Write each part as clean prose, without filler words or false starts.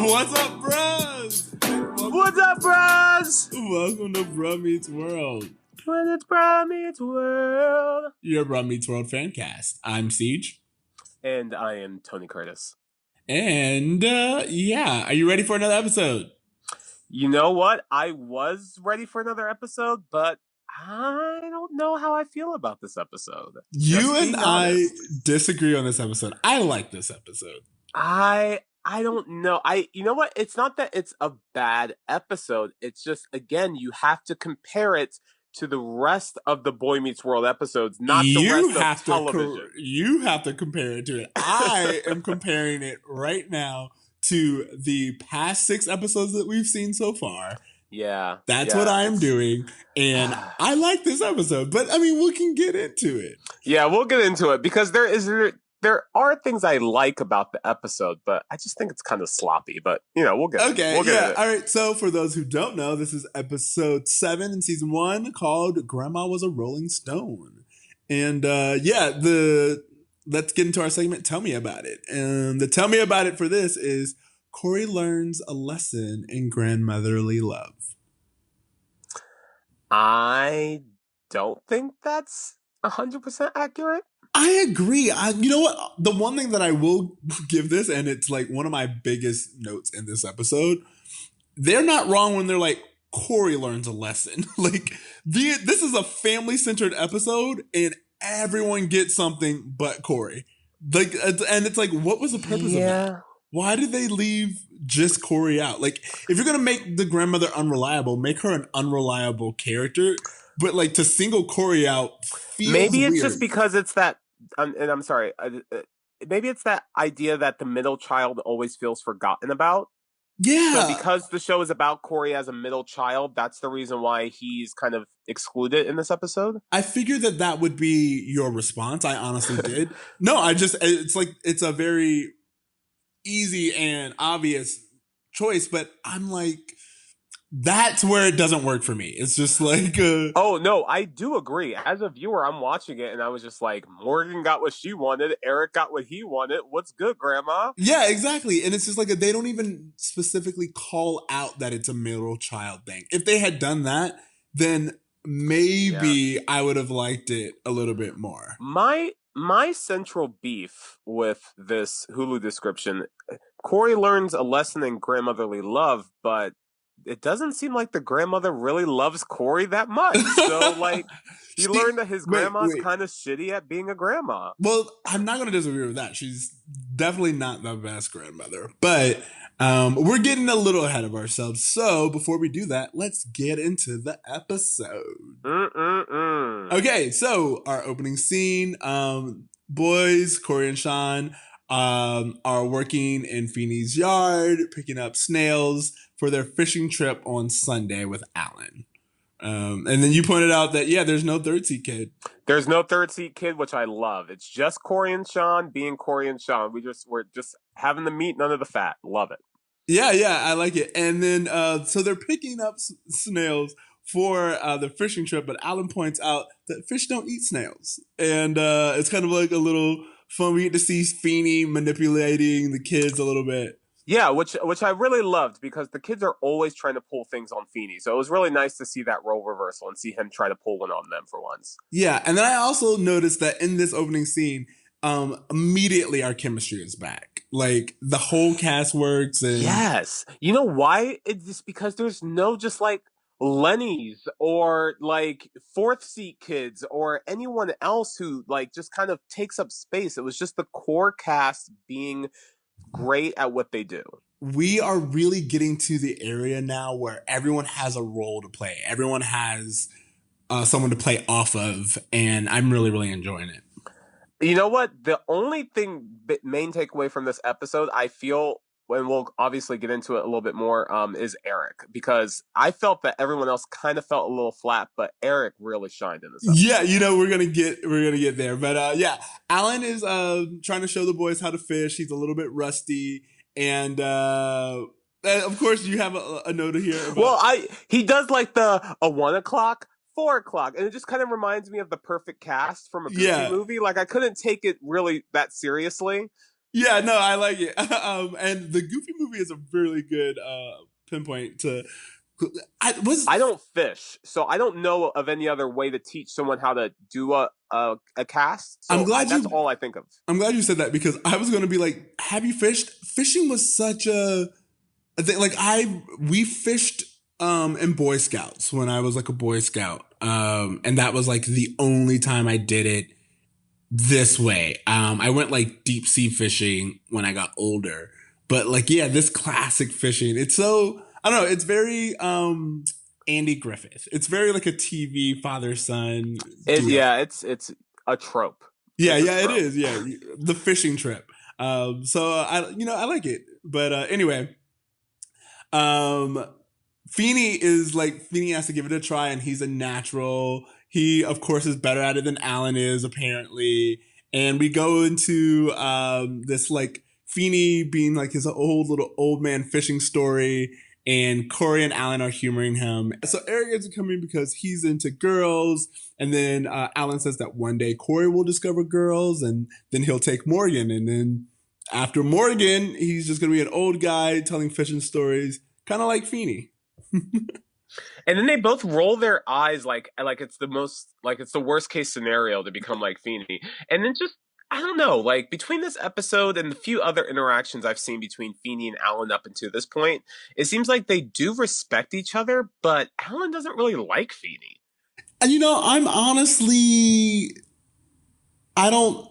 What's up, bros? What's up, bros? Welcome to Bruh Meets World. When it's Bruh Meets World. Your Bruh Meets World fancast. I'm Siege. And I am Tony Curtis. And, are you ready for another episode? You know what? I was ready for another episode, but I don't know how I feel about this episode. You and I disagree on this episode. I like this episode. I don't know. You know what? It's not that it's a bad episode. It's just, again, you have to compare it to the rest of the Boy Meets World episodes, not the rest of television. You have to compare it to it. I am comparing it right now to the past 6 episodes that we've seen so far. Yeah. That's what I am doing. And I like this episode. But, I mean, we can get into it. Yeah, we'll get into it because there are things I like about the episode, but I just think it's kind of sloppy. But, we'll get into it. All right. So for those who don't know, this is episode 7 in season 1 called Grandma Was a Rolling Stone. And let's get into our segment, Tell Me About It. And the Tell Me About It for this is Corey learns a lesson in grandmotherly love. I don't think that's 100% accurate. I agree. You know what? The one thing that I will give this, and it's like one of my biggest notes in this episode, they're not wrong when they're like, Corey learns a lesson. Like, this is a family-centered episode, and everyone gets something but Corey. Like, and it's like, what was the purpose of that? Why did they leave just Corey out? Like, if you're going to make the grandmother unreliable, make her an unreliable character. But, like, to single Corey out feels Maybe it's weird. just because it's that, and I'm sorry, maybe it's that idea that the middle child always feels forgotten about. Yeah. So because the show is about Corey as a middle child, that's the reason why he's kind of excluded in this episode. I figured that would be your response. I honestly did. No, it's like, it's a very easy and obvious choice, but I'm like, that's where it doesn't work for me. It's just like oh no, I do agree. As a viewer, I'm watching it and I was just like, Morgan got what she wanted, Eric got what he wanted. What's good, Grandma? Yeah, exactly. And it's just like they don't even specifically call out that it's a middle child thing. If they had done that, then maybe I would have liked it a little bit more. My central beef with this Hulu description, Corey learns a lesson in grandmotherly love, but it doesn't seem like the grandmother really loves Corey that much. So, like, he learned that his grandma's kind of shitty at being a grandma. Well, I'm not going to disagree with that. She's definitely not the best grandmother. But we're getting a little ahead of ourselves. So, before we do that, let's get into the episode. Okay, so our opening scene, boys, Corey and Sean, are working in Feeney's yard, picking up snails for their fishing trip on Sunday with Alan. And then you pointed out that, there's no third seat kid. There's no third seat kid, which I love. It's just Corey and Sean being Corey and Sean. We're just having the meat, none of the fat. Love it. Yeah, I like it. And then, so they're picking up snails for the fishing trip, but Alan points out that fish don't eat snails. And it's kind of like a little fun. We get to see Feeney manipulating the kids a little bit. Yeah, which I really loved because the kids are always trying to pull things on Feeney. So it was really nice to see that role reversal and see him try to pull one on them for once. Yeah, and then I also noticed that in this opening scene, immediately our chemistry is back. Like, the whole cast works. And yes. You know why? It's just because there's no just like Lenny's or like fourth seat kids or anyone else who like just kind of takes up space. It was just the core cast being great at what they do. We are really getting to the area now where everyone has a role to play. Everyone has someone to play off of, and I'm really, really enjoying it. You know what? The only main takeaway from this episode, I feel, and we'll obviously get into it a little bit more, is Eric, because I felt that everyone else kind of felt a little flat, but Eric really shined in this episode. Yeah, we're gonna get there, but Alan is trying to show the boys how to fish. He's a little bit rusty, and of course you have a note here. He does like a 1 o'clock. 4 o'clock, and it just kind of reminds me of The Perfect Cast from a Goofy movie. Like, I couldn't take it really that seriously. Yeah, no, I like it. And the Goofy movie is a really good pinpoint to. I was. I don't fish, so I don't know of any other way to teach someone how to do a cast. I'm So glad that's you. all I think of. I'm glad you said that because I was going to be like, "Have you fished?" Fishing was such a thing. Like we fished in Boy Scouts when I was like a Boy Scout, and that was like the only time I did it this way. I went like deep sea fishing when I got older, but like yeah, this classic fishing. It's so I don't know. It's very Andy Griffith. It's very like a TV father son deal. Yeah, it's a trope. Yeah, It's a yeah, it trope. is. Yeah, the fishing trip. So I like it. But anyway, um, Feeney has to give it a try, and he's a natural. He, of course, is better at it than Alan is, apparently. And we go into this like Feeney being like his old little old man fishing story, and Corey and Alan are humoring him. So Eric gets to come in because he's into girls, and then Alan says that one day Corey will discover girls, and then he'll take Morgan, and then after Morgan, he's just gonna be an old guy telling fishing stories, kind of like Feeney. And then they both roll their eyes like it's the worst case scenario to become like Feeney. And then just I don't know, like between this episode and the few other interactions I've seen between Feeney and Alan up until this point, it seems like they do respect each other, but Alan doesn't really like Feeney. And I'm honestly, I don't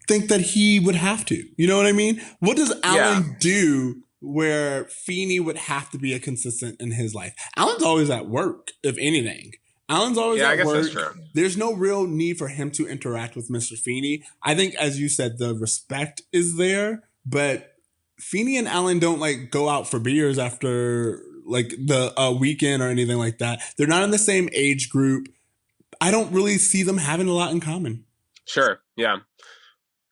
think that he would have to. You know what I mean? What does Yeah. Alan do where Feeney would have to be a consistent in his life? Alan's always at work, if anything. Alan's always Yeah, I at guess that's work. true. There's no real need for him to interact with Mr. Feeney. I think, as you said, the respect is there, but Feeney and Alan don't like go out for beers after like the weekend or anything like that. They're not in the same age group. I don't really see them having a lot in common. Sure. Yeah.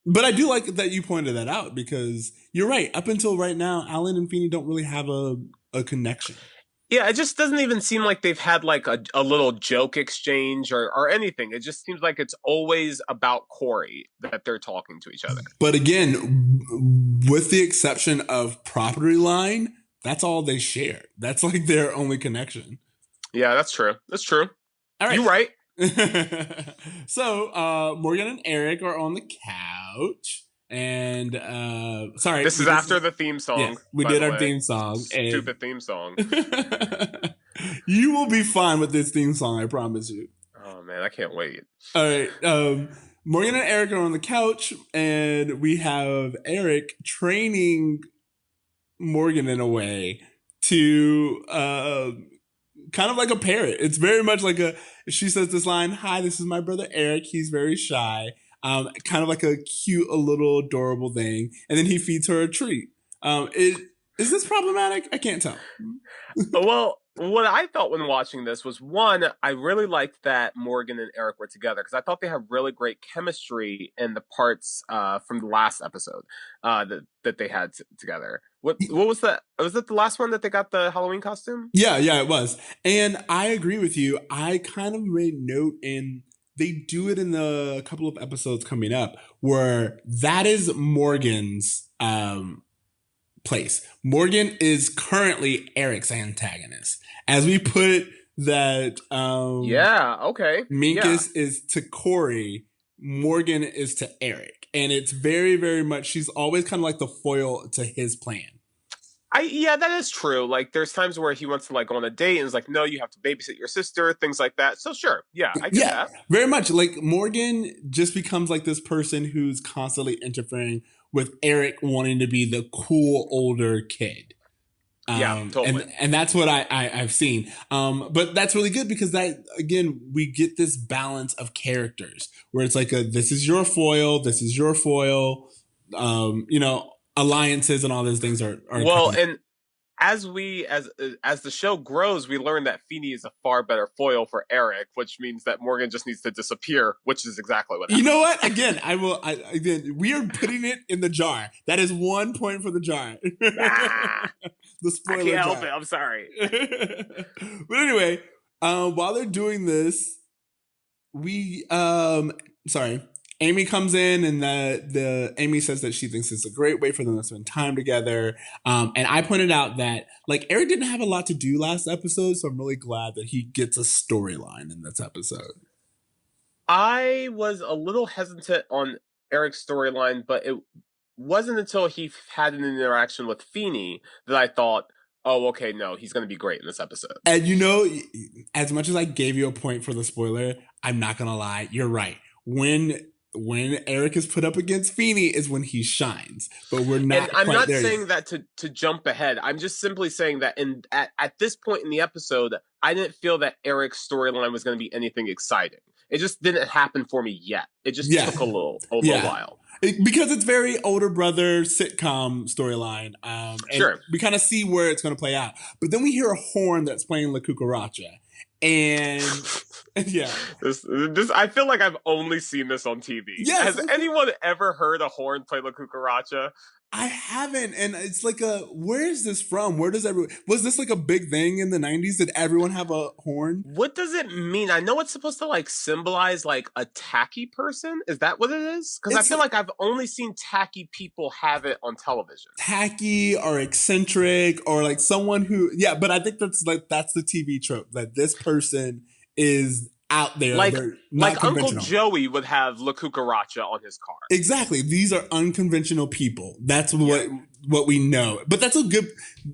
But I do like that you pointed that out because you're right. Up until right now, Alan and Feeney don't really have a connection. Yeah, it just doesn't even seem like they've had like a little joke exchange or anything. It just seems like it's always about Corey that they're talking to each other. But again, with the exception of property line, that's all they share. That's like their only connection. Yeah, that's true. That's true. All right. You're right. So Morgan and Eric are on the couch. And sorry, This is after the theme song. Yes, we did our theme song. Stupid theme song. You will be fine with this theme song, I promise you. Oh man, I can't wait. All right. Morgan and Eric are on the couch, and we have Eric training Morgan in a way to kind of like a parrot. It's very much like she says this line, "Hi, this is my brother Eric. He's very shy." Kind of like a cute, a little adorable thing. And then he feeds her a treat. Is this problematic? I can't tell. Well, what I thought when watching this was one, I really liked that Morgan and Eric were together because I thought they had really great chemistry in the parts from the last episode that they had together. What was that? Was it the last one that they got the Halloween costume? Yeah, it was. And I agree with you. I kind of made note in they do it in the couple of episodes coming up where that is Morgan's place. Morgan is currently Eric's antagonist. As we put that yeah, okay. Minkus is to Corey, Morgan is to Eric. And it's very, very much she's always kind of like the foil to his plan. Yeah, that is true. Like, there's times where he wants to like go on a date and is like, no, you have to babysit your sister, things like that. So sure, yeah, I get that. Very much. Like Morgan just becomes like this person who's constantly interfering with Eric wanting to be the cool older kid. Yeah, totally. And that's what I've seen. But that's really good because that again we get this balance of characters where it's like this is your foil, this is your foil. Alliances and all those things are well, and as the show grows, we learn that Feeney is a far better foil for Eric, which means that Morgan just needs to disappear, which is exactly what happens. You know what? Again, we are putting it in the jar. That is 1 point for the jar. The spoiler I can't jar. help it. I'm sorry. But anyway, while they're doing this, Amy comes in, and the Amy says that she thinks it's a great way for them to spend time together. And I pointed out that like Eric didn't have a lot to do last episode, so I'm really glad that he gets a storyline in this episode. I was a little hesitant on Eric's storyline, but it wasn't until he had an interaction with Feeney that I thought, oh, okay, no, he's going to be great in this episode. And you know, as much as I gave you a point for the spoiler, I'm not gonna lie, you're right. When Eric is put up against Feeney is when he shines, but we're And not I'm quite not there saying yet. that to jump ahead. I'm just simply saying that at this point in the episode, I didn't feel that Eric's storyline was going to be anything exciting. It just didn't happen for me yet. It just Yeah, took a little yeah. while. Because it's very older brother sitcom storyline, and Sure. we kind of see where it's going to play out. But then we hear a horn that's playing La Cucaracha, and yeah, This I feel like I've only seen this on TV. yes, Has anyone ever heard a horn play La Cucaracha? I haven't, and it's like a where is this from? Where does everyone was this like a big thing in the '90s? Did everyone have a horn? What does it mean? I know it's supposed to like symbolize like a tacky person. Is that what it is? Because I It's feel like I've only seen tacky people have it on television. tacky or eccentric or like someone who yeah, but I think that's the TV trope that this person is out there. Like They're not like Uncle conventional. Joey would have La Cucaracha on his car. Exactly. These are unconventional people. That's Yeah. what we know. But that's a good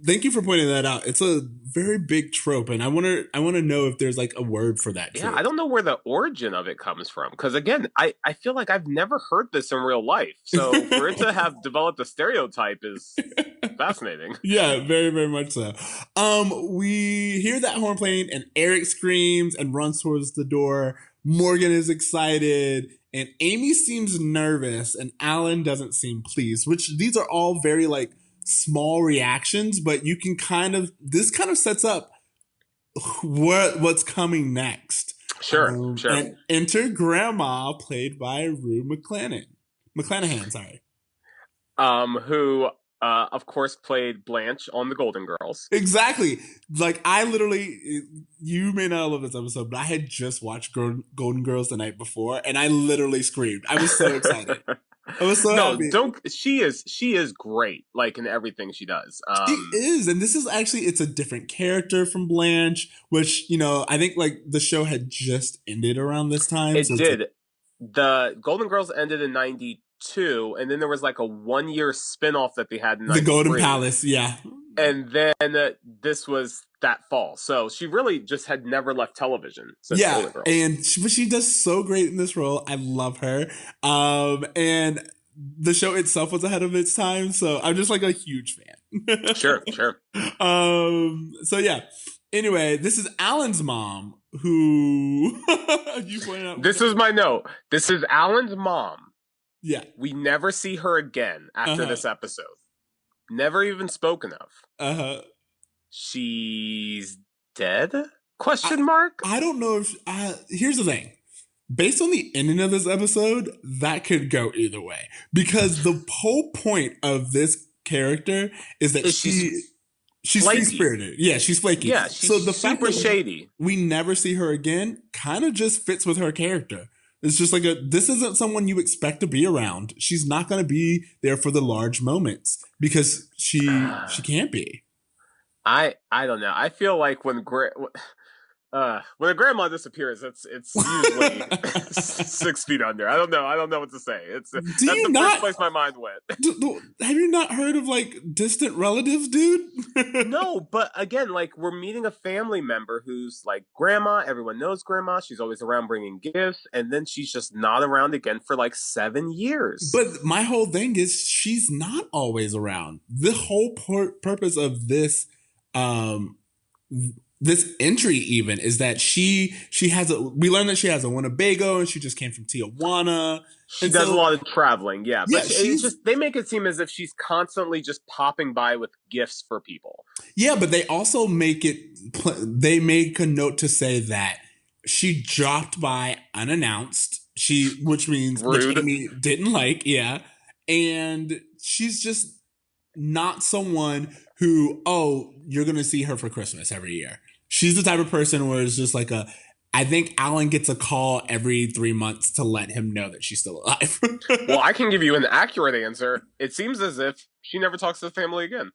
thank you for pointing that out. It's a very big trope and I want to know if there's like a word for that Yeah, I trope. don't know where the origin of it comes from. Because again, I feel like I've never heard this in real life. So for it to have developed a stereotype is fascinating. Yeah, very, very much so. We hear that horn playing, and Eric screams and runs towards the door. Morgan is excited, and Amy seems nervous, and Alan doesn't seem pleased. Which these are all very like small reactions, but you can this kind of sets up what's coming next. Sure. And enter Grandma, played by Rue McClanahan, sorry. Who of course played Blanche on the Golden Girls. Exactly. Like I literally, you may not love this episode, but I had just watched Golden Girls the night before, and I literally screamed. I was so excited. I was so No, happy. don't. She is great, like in everything she does. She is, and this is actually it's a different character from Blanche, which I think like the show had just ended around this time. It So did. The Golden Girls ended in '92, and then there was like a 1 year spinoff that they had in the Golden '93. Palace, yeah. And then this was that fall. So she really just had never left television since Yeah, Golden Girls. but she does so great in this role. I love her. And the show itself was ahead of its time, so I'm just like a huge fan. Sure. So yeah. Anyway, this is Alan's mom who you pointed out. This is my note. This is Alan's mom. Yeah. We never see her again after this episode. Never even spoken of. Uh-huh. She's dead? Question mark? I don't know if here's the thing. Based on the ending of this episode, that could go either way. Because the whole point of this character is that she's free-spirited. Yeah, she's flaky. Yeah, she's so the super fact that shady. we never see her again kind of just fits with her character. It's just like this isn't someone you expect to be around. She's not going to be there for the large moments because she can't be. I don't know. I feel like when a grandma disappears, it's usually 6 feet under. I don't know what to say. That's the first place my mind went. Have you not heard of like distant relatives, dude? No, but again, like we're meeting a family member who's like grandma. Everyone knows grandma. She's always around bringing gifts, and then she's just not around again for like 7 years. But my whole thing is she's not always around. The whole purpose of this this entry even is that she has we learned that she has a Winnebago and she just came from Tijuana. She does a lot of traveling, yeah. But it's just they make it seem as if she's constantly just popping by with gifts for people. Yeah, but they also make a note to say that she dropped by unannounced. Which means Rude. which Amy didn't like, yeah. And she's just not someone who, you're gonna see her for Christmas every year. She's the type of person where it's just like I think Alan gets a call every 3 months to let him know that she's still alive. Well, I can give you an accurate answer. It seems as if she never talks to the family again.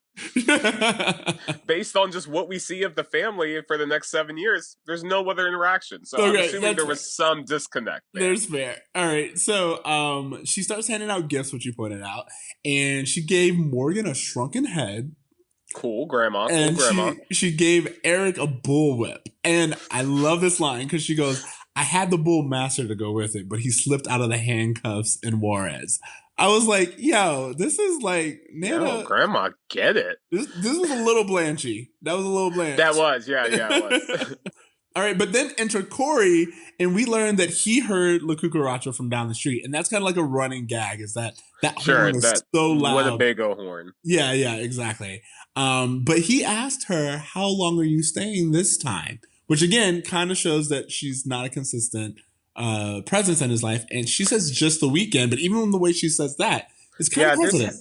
Based on just what we see of the family for the next 7 years, there's no other interaction. So I'm assuming there was some disconnect there. There's fair. All right. So she starts handing out gifts, which you pointed out, and she gave Morgan a shrunken head. Cool, grandma. And cool, grandma. She gave Eric a bullwhip. And I love this line because she goes, I had the bull master to go with it, but he slipped out of the handcuffs in Juarez. I was like, yo, this is like Nana. Yo, grandma, get it. This was a little blanchy. That was a little blanch. That was, yeah, it was. All right, but then enter Corey, and we learned that he heard La Cucaracha from down the street, and that's kind of like a running gag. Is that horn is so loud? What a big old horn! Yeah, exactly. But he asked her, "How long are you staying this time?" Which again kind of shows that she's not a consistent presence in his life, and she says just the weekend. But even the way she says that, it's kind of confident.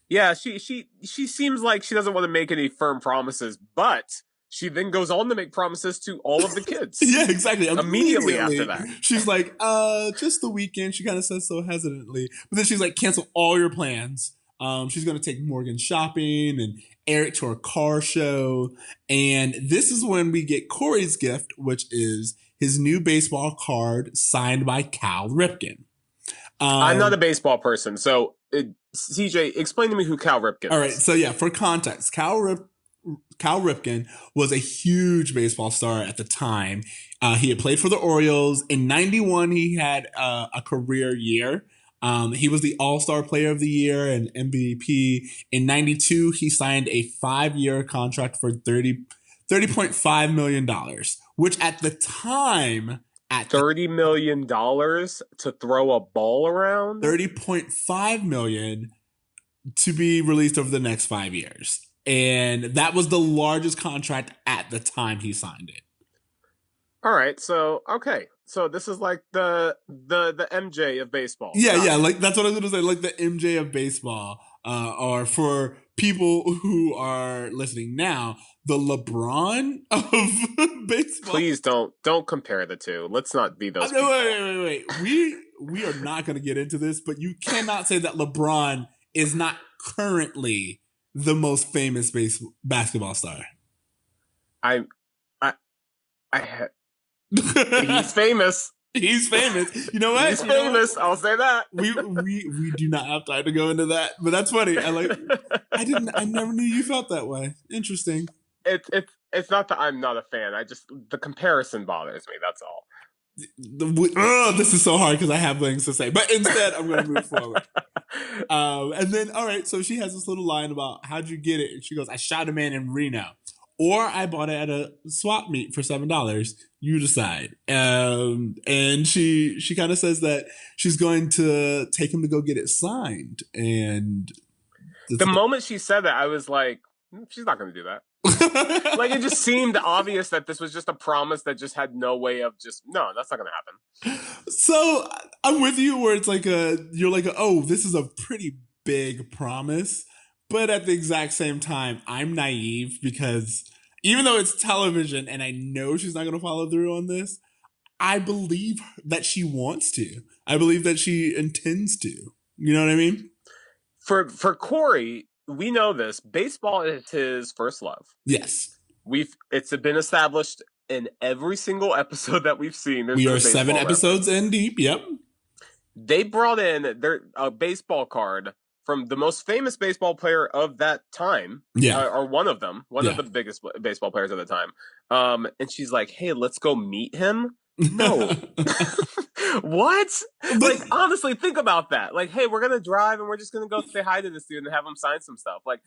Yeah, she seems like she doesn't want to make any firm promises, but she then goes on to make promises to all of the kids. Yeah, exactly. Immediately after that. She's like, just the weekend. She kind of says so hesitantly. But then she's like, cancel all your plans. She's going to take Morgan shopping and Eric to her car show. And this is when we get Corey's gift, which is his new baseball card signed by Cal Ripken. I'm not a baseball person. So, CJ, explain to me who Cal Ripken is. All right. So, yeah, for context, Cal Ripken was a huge baseball star at the time. He had played for the Orioles. In 91, he had a career year. He was the All-Star Player of the Year and MVP. In 92, he signed a 5-year contract for $30.5 million, which at the time... $30 million to throw a ball around? $30.5 million to be released over the next 5 years. And that was the largest contract at the time he signed it. All right, so okay, so this is like the MJ of baseball. Yeah, like that's what I was gonna say, like the MJ of baseball. Or for people who are listening now, the LeBron of baseball. Please don't compare the two. Let's not be those. Wait. We are not gonna get into this, but you cannot say that LeBron is not currently the most famous basketball star. He's famous. He's famous. You know what? He's famous. I'll say that. We do not have time to go into that, but that's funny. I never knew you felt that way. Interesting. It's not that I'm not a fan. The comparison bothers me. That's all. This is so hard because I have things to say, but instead I'm going to move forward. And then, all right, so she has this little line about how'd you get it? And she goes, I shot a man in Reno, or I bought it at a swap meet for $7. You decide. And she kind of says that she's going to take him to go get it signed. And the moment she said that, I was like, she's not going to do that. Like, it just seemed obvious that this was just a promise that just had no way of no, that's not going to happen. So I'm with you where it's like you're like, oh, this is a pretty big promise. But at the exact same time, I'm naive because even though it's television and I know she's not going to follow through on this, I believe that she wants to. I believe that she intends to. You know what I mean? For Corey, we know this. Baseball is his first love. Yes. It's been established in every single episode that we've seen. We are 7 episodes in deep. Yep. They brought in a baseball card from the most famous baseball player of that time. Yeah. Or one of them. One of the biggest baseball players of the time. And she's like, hey, let's go meet him. No. What? Like, honestly, think about that. Like, hey, we're gonna drive and we're just gonna go say hi to this dude and have him sign some stuff. Like,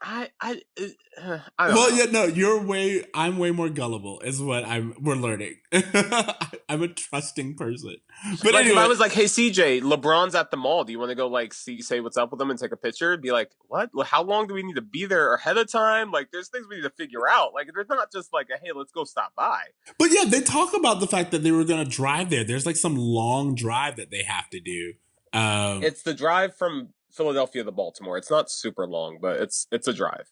I don't know. Yeah, no, I'm way more gullible is what we're learning. I'm a trusting person. But like, anyway, if I was like, hey, CJ, LeBron's at the mall. Do you want to go like say what's up with him and take a picture? It'd be like, what? How long do we need to be there ahead of time? Like, there's things we need to figure out. Like, there's not just like hey, let's go stop by. But yeah, they talk about the fact that they were going to drive there. There's like some long drive that they have to do. It's the drive from Philadelphia to Baltimore. It's not super long, but it's a drive.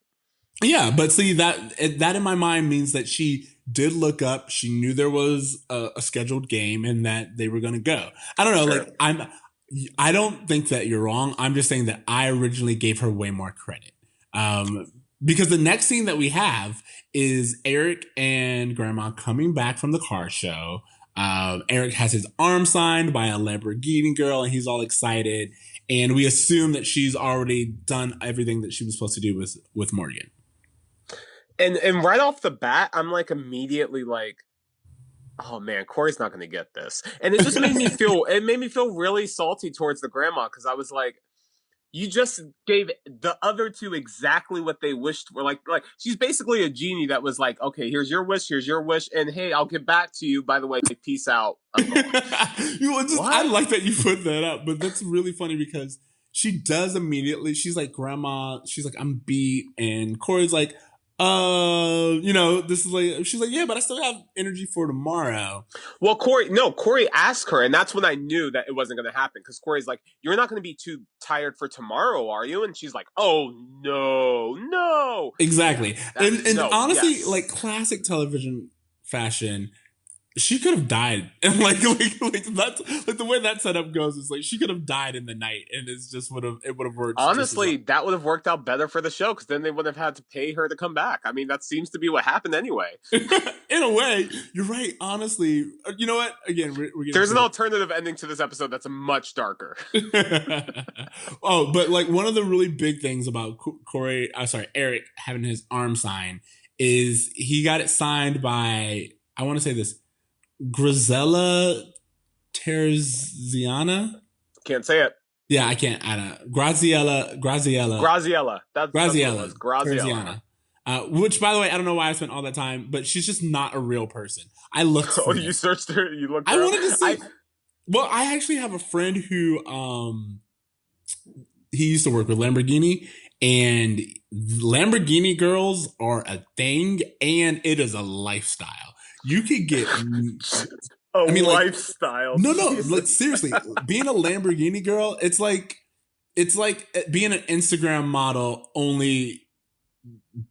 Yeah, but see that in my mind means that she did look up. She knew there was a scheduled game and that they were going to go. I don't know. Sure. Like I don't think that you're wrong. I'm just saying that I originally gave her way more credit. Um, because the next scene that we have is Eric and Grandma coming back from the car show. Eric has his arm signed by a Lamborghini girl, and he's all excited. And we assume that she's already done everything that she was supposed to do with Morgan. And right off the bat, I'm like immediately like, oh man, Corey's not going to get this. And it just made me feel really salty towards the grandma because I was like, you just gave the other two exactly what they wished for. Like she's basically a genie that was like, okay, here's your wish, and hey, I'll get back to you. By the way, peace out. I'm going. I like that you put that up, but that's really funny because she does immediately. She's like, Grandma. She's like, I'm beat, and Corey's like, this is like. She's like, yeah, but I still have energy for tomorrow. Well, Corey asked her, and that's when I knew that it wasn't going to happen because Corey's like, "You're not going to be too tired for tomorrow, are you?" And she's like, "Oh no, no." Exactly, Yeah, and no, honestly, yes. like classic television fashion, she could have died. And like that's like the way that setup goes is like she could have died in the night, and it would have worked just as Honestly, well. that would have worked out better for the show because then they wouldn't have had to pay her to come back. I mean, that seems to be what happened anyway. In a way, you're right. Honestly, you know what? Again, we're getting There's an to alternative ending to this episode that's much darker. oh, but like one of the really big things about Eric having his arm signed is he got it signed by, I want to say this, Grisella Terziana. Can't say it. Yeah, I can't. I don't. Graziella. That's what it was. Terziana. Which, by the way, I don't know why I spent all that time, but she's just not a real person. I looked Oh, for you this. searched her. You looked. I Her wanted to up? see. Well, I actually have a friend who he used to work with Lamborghini, and Lamborghini girls are a thing, and it is a lifestyle. You could get, A I mean, like, lifestyle. no, Jesus. like seriously, being a Lamborghini girl, it's like being an Instagram model, only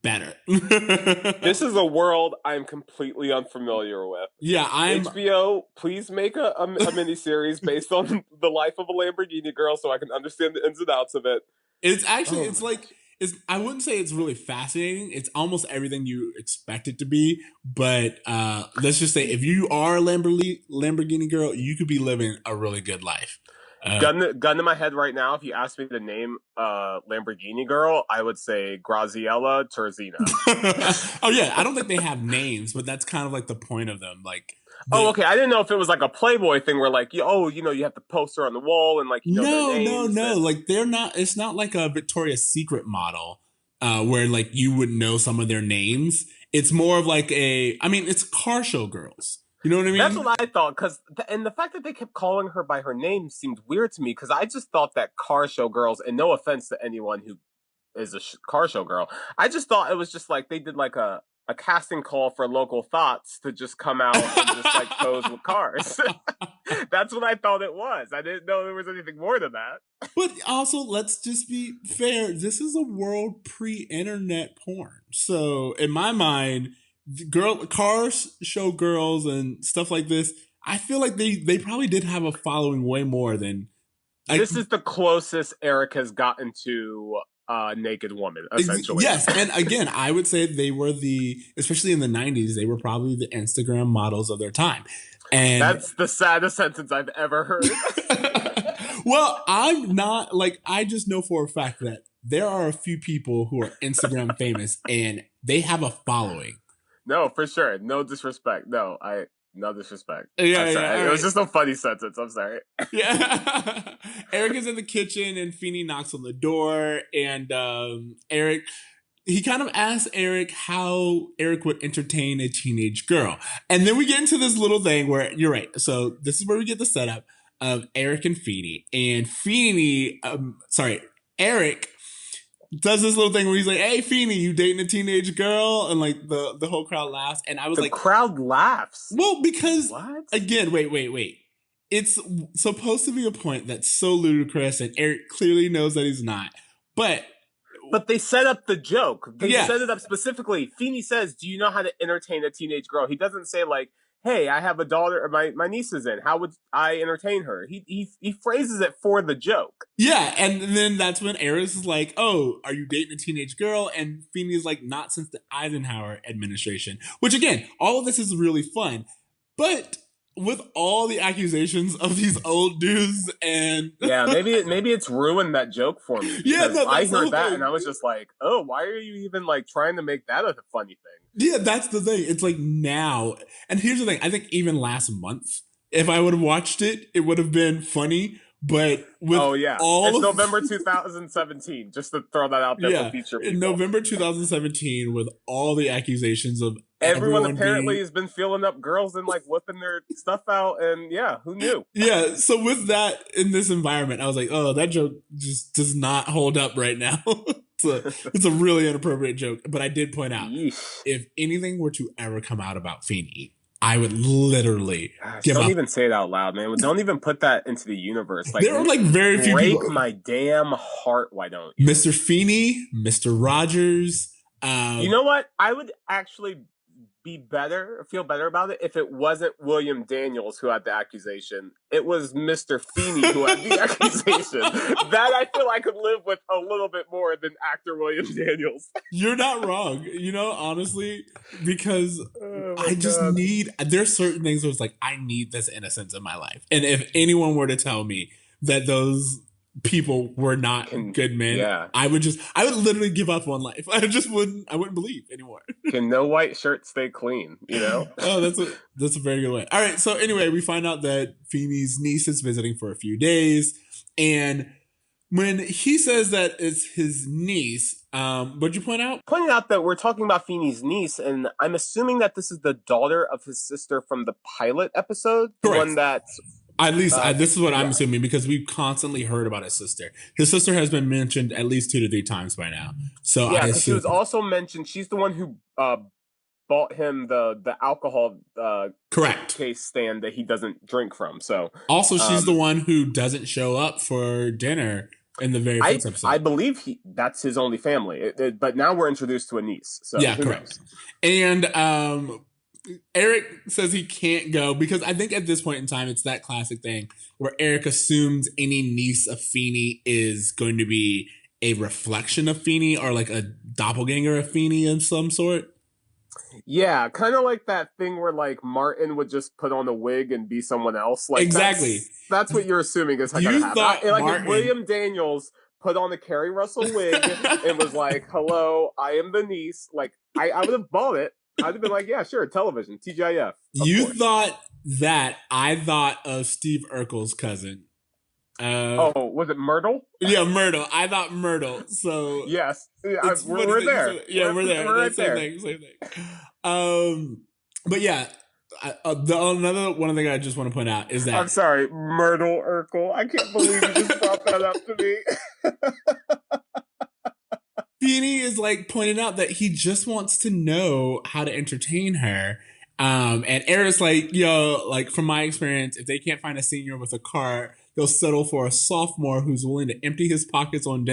better. This is a world I'm completely unfamiliar with. Yeah, I'm. HBO, please make a miniseries based on the life of a Lamborghini girl so I can understand the ins and outs of it. It's actually, Oh it's my like, it's, I wouldn't say it's really fascinating. It's almost everything you expect it to be. But let's just say if you are a Lamborghini girl, you could be living a really good life. gun to my head right now. If you asked me to name Lamborghini girl, I would say Graziella Terzina. Oh yeah, I don't think they have names, but that's kind of like the point of them. Like Oh, the okay. I didn't know if it was like a Playboy thing where like, you have the poster on the wall and like their names. no. And Like they're not. It's not like a Victoria's Secret model where like you would know some of their names. It's more of like a. I mean, it's car show girls. You know what I that's mean? what I thought. And the fact that they kept calling her by her name seemed weird to me because I just thought that car show girls, and no offense to anyone who is a car show girl, I just thought it was just like they did like a casting call for local thoughts to just come out and just like pose with cars. That's what I thought it was. I didn't know there was anything more than that. But also, let's just be fair. This is a world pre-internet porn. So, in my mind, cars show girls and stuff like this. I feel like they probably did have a following way more than like. This is the closest Eric has gotten to a naked woman, essentially. Yes, and again, I would say they were especially in the '90s, they were probably the Instagram models of their time. And That's the saddest sentence I've ever heard. well, I'm not like I just know for a fact that there are a few people who are Instagram famous and they have a following. No, for sure. No disrespect. No disrespect. Yeah, I'm sorry. yeah. It was Right. just a funny sentence. I'm sorry. Yeah. Eric is in the kitchen and Feeney knocks on the door and Eric he kind of asks Eric how Eric would entertain a teenage girl. And then we get into this little thing where you're right. So this is where we get the setup of Eric and Feeney. And Eric does this little thing where he's like, "Hey, Feeney, you dating a teenage girl?" And like the whole crowd laughs. And I was The like, crowd laughs. well, because What? again, wait. It's supposed to be a point that's so ludicrous, and Eric clearly knows that he's not. But But they set up the joke. They Yeah, set it up specifically. Feeney says, "Do you know how to entertain a teenage girl?" He doesn't say like, "Hey, I have a daughter, or my niece is in. How would I entertain her?" He phrases it for the joke. yeah, and then that's when Eris is like, "Oh, are you dating a teenage girl?" And Feeney is like, "Not since the Eisenhower administration." Which again, all of this is really fun, but with all the accusations of these old dudes and Yeah, maybe it's ruined that joke for me yeah, because no, I that's the heard whole that and thing. I was just like, "Oh, why are you even like trying to make that a funny thing?" Yeah, that's the thing. It's like now, and here's the thing. I think even last month, if I would have watched it, it would have been funny. But with Oh yeah, all it's of November 2017. Just to throw that out there for yeah, future in people. November 2017, with all the accusations of Everyone everyone apparently being has been feeling up girls and like whipping their stuff out, and yeah, who knew? yeah, so with that in this environment, I was like, oh, that joke just does not hold up right now. It's a really inappropriate joke. But I did point out Yeesh. if anything were to ever come out about Feeney, I would literally Gosh, give don't up. even say it out loud, man. Don't even put that into the universe. Like, There are like very few break people. my damn heart. Why don't you? Mr. Feeney, Mr. Rogers. You know what? I would actually feel better about it if it wasn't William Daniels who had the accusation. It was Mr. Feeney who had the accusation. That I feel I could live with a little bit more than actor William Daniels. You're not wrong. Honestly, because Oh my I just god. need, there's certain things where it's like, I need this innocence in my life. And if anyone were to tell me that those people were not good men, Yeah. I would literally give up on life. I wouldn't believe anymore. Can no white shirt stay clean, you know? Oh, that's a very good way. All right. So anyway, we find out that Feeney's niece is visiting for a few days. And when he says that it's his niece, what'd you point out? Pointing out that we're talking about Feeney's niece, and I'm assuming that this is the daughter of his sister from the pilot episode, the Correct. one that At least this is what I'm assuming because we've constantly heard about his sister. His sister has been mentioned at least 2 to 3 times by now. So yeah, because she was also mentioned. She's the one who bought him the alcohol correct case stand that he doesn't drink from. So also she's the one who doesn't show up for dinner in the very first episode. I believe that's his only family. But now we're introduced to a niece. So yeah, correct. Knows? And Eric says he can't go because I think at this point in time, it's that classic thing where Eric assumes any niece of Feeney is going to be a reflection of Feeney or like a doppelganger of Feeney of some sort. Yeah, kind of like that thing where like Martin would just put on a wig and be someone else. Like exactly. That's what you're assuming is going to happen. Like if William Daniels put on a Kerry Russell wig and was like, "Hello, I am the niece." Like I would have bought it. I'd have been like, "Yeah, sure, television, TGIF." You thought that. I thought of Steve Urkel's cousin. Was it Myrtle? Yeah, Myrtle. I thought Myrtle. So yes, we're there. Yeah, we're there. We're right same there. Same thing. But yeah, another one thing I just want to point out is that I'm sorry, Myrtle Urkel. I can't believe you just brought that up to me. Feeney is like pointing out that he just wants to know how to entertain her. And Eric's like, yo, like from my experience, if they can't find a senior with a car, they'll settle for a sophomore who's willing to empty his pockets on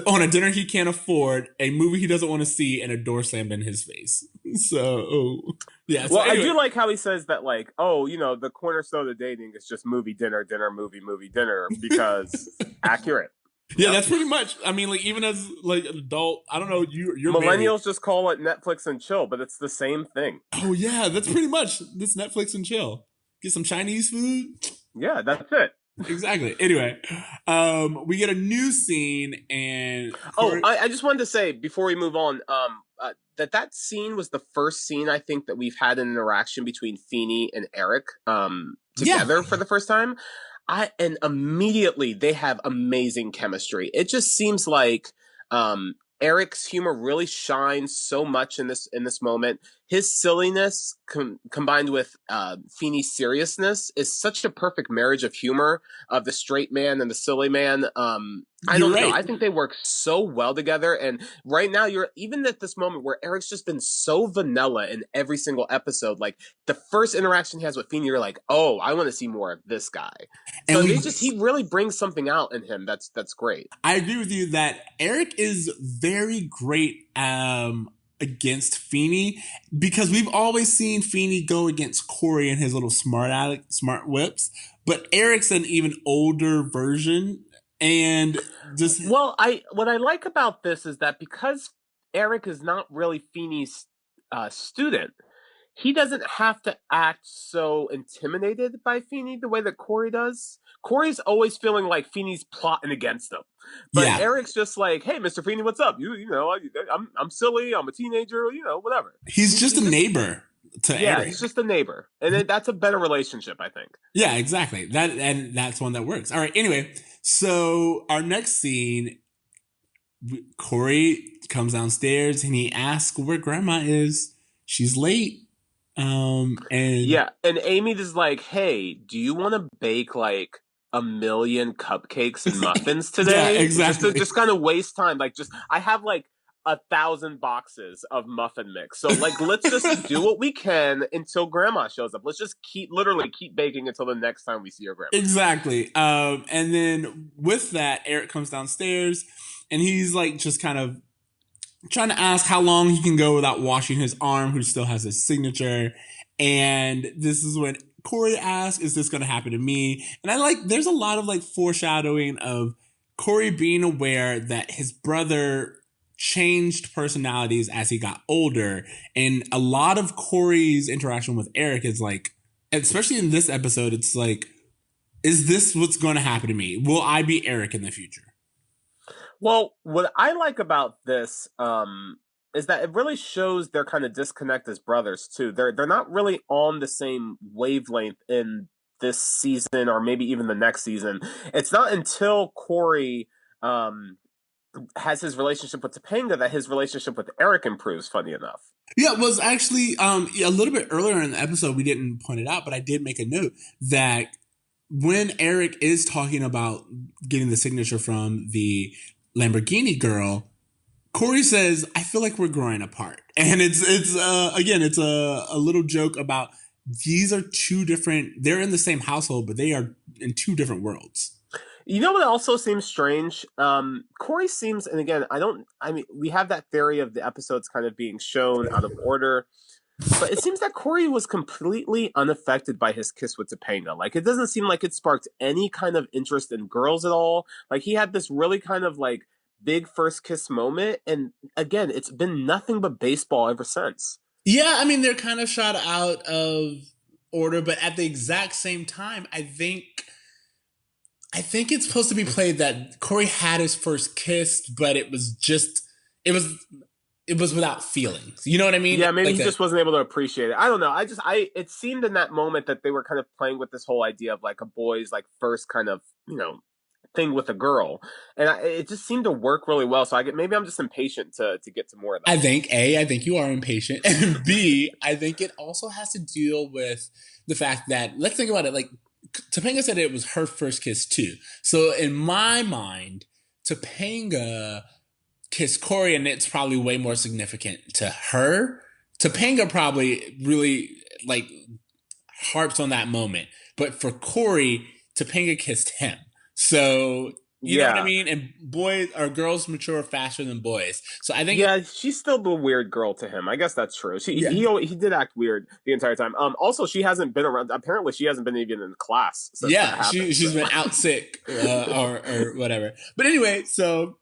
on a dinner he can't afford, a movie he doesn't want to see, and a door slammed in his face. So, yeah. So well, anyway. I do like how he says that, like, oh, the cornerstone of dating is just movie, dinner, movie, dinner, because accurate. Yeah, that's pretty much. I mean, like even as like an adult, I don't know. You're millennials married. Just call it Netflix and chill, but it's the same thing. Oh yeah, that's pretty much this Netflix and chill. Get some Chinese food. Yeah, that's it. Exactly. Anyway, we get a new scene, and I just wanted to say before we move on, that scene was the first scene I think that we've had an interaction between Feeney and Eric, together for the first time. And immediately they have amazing chemistry. It just seems like Eric's humor really shines so much in this moment. his silliness combined with Feeney's seriousness is such a perfect marriage of humor of the straight man and the silly man. I You're don't know. right. I think they work so well together. And right now, you're even at this moment where Eric's just been so vanilla in every single episode. Like the first interaction he has with Feeney, you're like, oh, I want to see more of this guy. And So we he really brings something out in him. That's great. I agree with you that Eric is very great against Feeney because we've always seen Feeney go against Corey and his little smart whips, but Eric's an even older version and just Well, I what I like about this is that because Eric is not really Feeney's student, he doesn't have to act so intimidated by Feeney the way that Corey does. Corey's always feeling like Feeney's plotting against him, but yeah, Eric's just like, "Hey, Mister Feeney, what's up? I'm silly. I'm a teenager. Whatever." he's just a He just neighbor to yeah, Eric. he's just a neighbor, and that's a better relationship, I think. Yeah, exactly. That's one that works. All right. Anyway, so our next scene, Corey comes downstairs and he asks where Grandma is. She's late. And Yeah, and Amy is like, "Hey, do you want to bake like a million cupcakes and muffins yeah, today? Just to exactly. just kind of waste time. Like, just I have like 1,000 boxes of muffin mix. So like, let's just do what we can until Grandma shows up. Let's just literally keep baking until the next time we see your grandma." Exactly. And then with that, Eric comes downstairs and he's like just kind of trying to ask how long he can go without washing his arm, who still has his signature. And this is when Corey asks, is this going to happen to me? And I like, there's a lot of like foreshadowing of Corey being aware that his brother changed personalities as he got older. And a lot of Corey's interaction with Eric is like, especially in this episode, it's like, is this what's going to happen to me? Will I be Eric in the future? Well, what I like about this is that it really shows their kind of disconnect as brothers too. They're not really on the same wavelength in this season or maybe even the next season. It's not until Corey has his relationship with Topanga that his relationship with Eric improves, funny enough. Yeah, it was actually a little bit earlier in the episode. We didn't point it out, but I did make a note that when Eric is talking about getting the signature from the Lamborghini girl, Corey says, "I feel like we're growing apart," and it's again, it's a little joke about these are two different. They're in the same household, but they are in two different worlds. You know what also seems strange? Corey seems, and again, I mean, we have that theory of the episodes kind of being shown out of order, but it seems that Corey was completely unaffected by his kiss with Topanga. Like, it doesn't seem like it sparked any kind of interest in girls at all. Like, he had this really kind of like big first kiss moment, and again, it's been nothing but baseball ever since. Yeah, I mean they're kind of shot out of order, but at the exact same time, I think it's supposed to be played that Corey had his first kiss, but it was it was without feelings. You know what I mean? Yeah, maybe Like he that. just wasn't able to appreciate it. I don't know. It seemed in that moment that they were kind of playing with this whole idea of like a boy's like first kind of, thing with a girl. And it just seemed to work really well. So maybe I'm just impatient to get to more of I that. think A, I think you are impatient, and B, I think it also has to deal with the fact that let's think about it. Like Topanga said, it was her first kiss too. So in my mind, Topanga kissed Corey, and it's probably way more significant to her. Topanga probably really like harps on that moment, but for Corey, Topanga kissed him. So you know what I Yeah. mean? And boys or girls mature faster than boys. So I think Yeah, she's still the weird girl to him. I guess that's true. yeah, He did act weird the entire time. Also, she hasn't been around. Apparently, she hasn't been even in class since that yeah, happened. she's So. been out sick or whatever. But anyway, so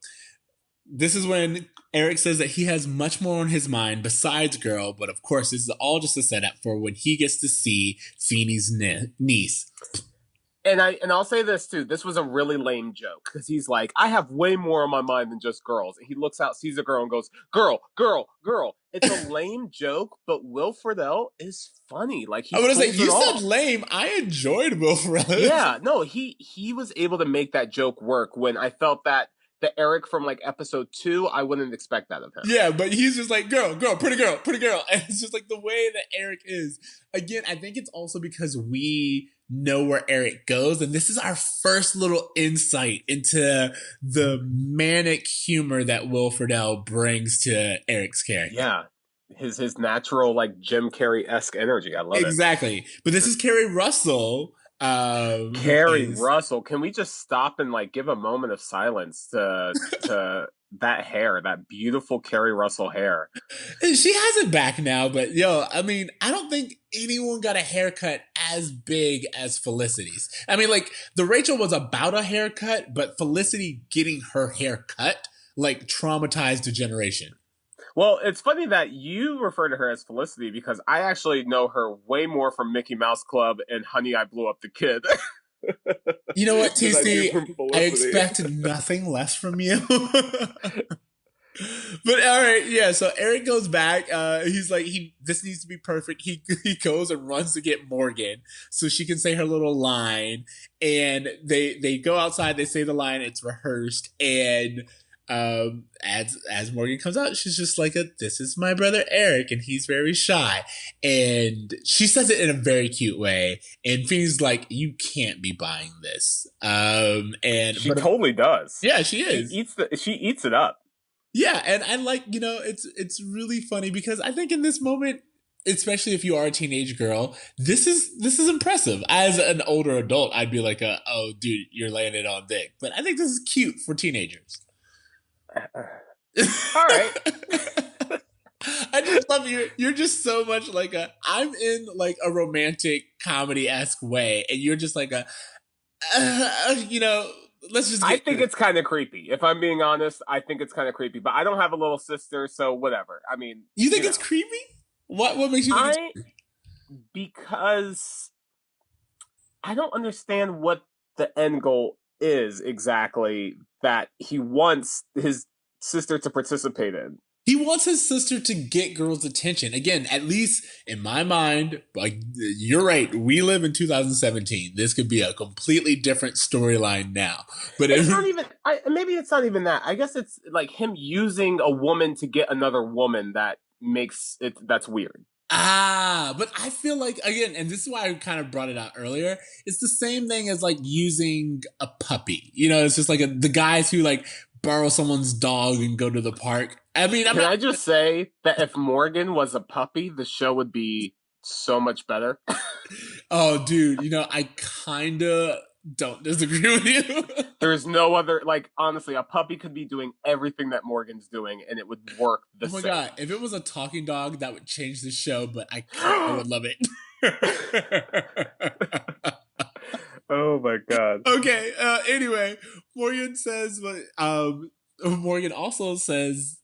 this is when Eric says that he has much more on his mind besides girl, but of course, this is all just a setup for when he gets to see Feeney's niece. And I'll say this too. This was a really lame joke because he's like, I have way more on my mind than just girls. And he looks out, sees a girl, and goes, "Girl, girl, girl." It's a lame joke, but Will Friedle is funny. Like he I would say pulls it you said off. lame. I enjoyed Will Ferrell. Yeah, no, he was able to make that joke work when I felt that the Eric from like episode 2, I wouldn't expect that of him. Yeah, but he's just like, girl, pretty girl, pretty girl. And it's just like the way that Eric is. Again, I think it's also because we know where Eric goes. And this is our first little insight into the manic humor that Will Friedle brings to Eric's character. Yeah. His natural, like, Jim Carrey-esque energy. I love it. Exactly. But this is Kerry Russell. Kerry Russell. Can we just stop and like give a moment of silence to that hair, that beautiful Kerry Russell hair? She has it back now, but yo, I mean, I don't think anyone got a haircut as big as Felicity's. I mean, like, the Rachel was about a haircut, but Felicity getting her hair cut, like, traumatized a generation. Well, it's funny that you refer to her as Felicity because I actually know her way more from Mickey Mouse Club and Honey, I Blew Up the Kid. You know what, TC? I expect nothing less from you. But all right, yeah. So Eric goes back. He's like, this needs to be perfect. He goes and runs to get Morgan so she can say her little line. And they go outside. They say the line. It's rehearsed. And as Morgan comes out, she's just like, this is my brother Eric, and he's very shy. And she says it in a very cute way. And Feeney's like, you can't be buying this. And she totally does. Yeah, she is. She eats it up. Yeah, and I like, it's really funny because I think in this moment, especially if you are a teenage girl, this is impressive. As an older adult, I'd be like, oh, dude, you're laying it on thick. But I think this is cute for teenagers. All right. I just love you. You're just so much like I'm in like a romantic comedy-esque way, and you're just like let's just. I think it's kind of creepy. If I'm being honest, I think it's kind of creepy. But I don't have a little sister, so whatever. I mean, you think it's creepy? What makes you think it's creepy? Because I don't understand what the end goal is exactly that he wants his sister to participate in. He wants his sister to get girls' attention. Again, at least in my mind, like, you're right. We live in 2017. This could be a completely different storyline now. But it's not even. Maybe it's not even that. I guess it's like him using a woman to get another woman that makes it. That's weird. But I feel like, again, and this is why I kind of brought it out earlier, it's the same thing as like using a puppy. It's just like the guys who like borrow someone's dog and go to the park. I mean, can I just say that if Morgan was a puppy, the show would be so much better? Oh, dude, I kind of don't disagree with you. There's no other, like, honestly, a puppy could be doing everything that Morgan's doing and it would work the same. Oh my God, if it was a talking dog, that would change the show, but I would love it. Oh my God. Okay, anyway, Morgan also says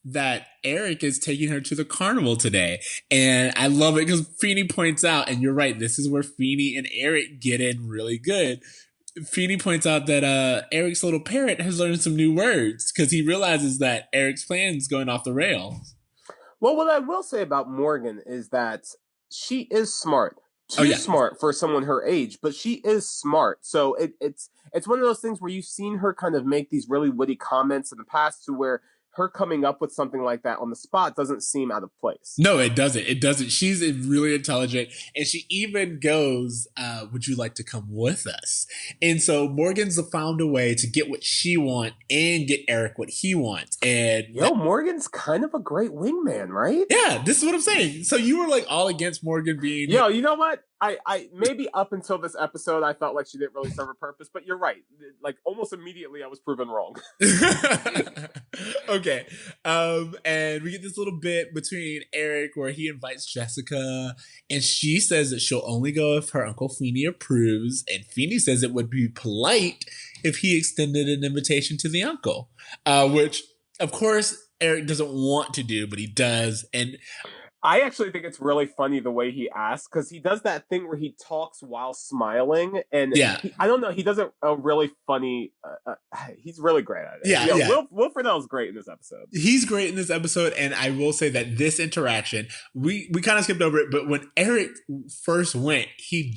that Eric is taking her to the carnival today. And I love it because Feeney points out, and you're right, this is where Feeney and Eric get in really good. Feeney points out that Eric's little parrot has learned some new words because he realizes that Eric's plan is going off the rails. Well, what I will say about Morgan is that she is smart. Too smart for someone her age, but she is smart. So it's one of those things where you've seen her kind of make these really witty comments in the past to where her coming up with something like that on the spot doesn't seem out of place. No, it doesn't. It doesn't. She's really intelligent. And she even goes, would you like to come with us? And so Morgan's found a way to get what she wants and get Eric what he wants. And Morgan's kind of a great wingman, right? Yeah, this is what I'm saying. So you were like all against Morgan being... Yo, you know what? I maybe up until this episode, I felt like she didn't really serve a purpose, but you're right. Like almost immediately I was proven wrong. Okay. And we get this little bit between Eric where he invites Jessica and she says that she'll only go if her Uncle Feeney approves. And Feeney says it would be polite if he extended an invitation to the uncle, which of course Eric doesn't want to do, but he does. And I actually think it's really funny the way he asks because he does that thing where he talks while smiling, and I don't know, he does a really funny. He's really great at it. Yeah. Will Friedle's great in this episode. He's great in this episode, and I will say that this interaction, we kind of skipped over it, but when Eric first went, he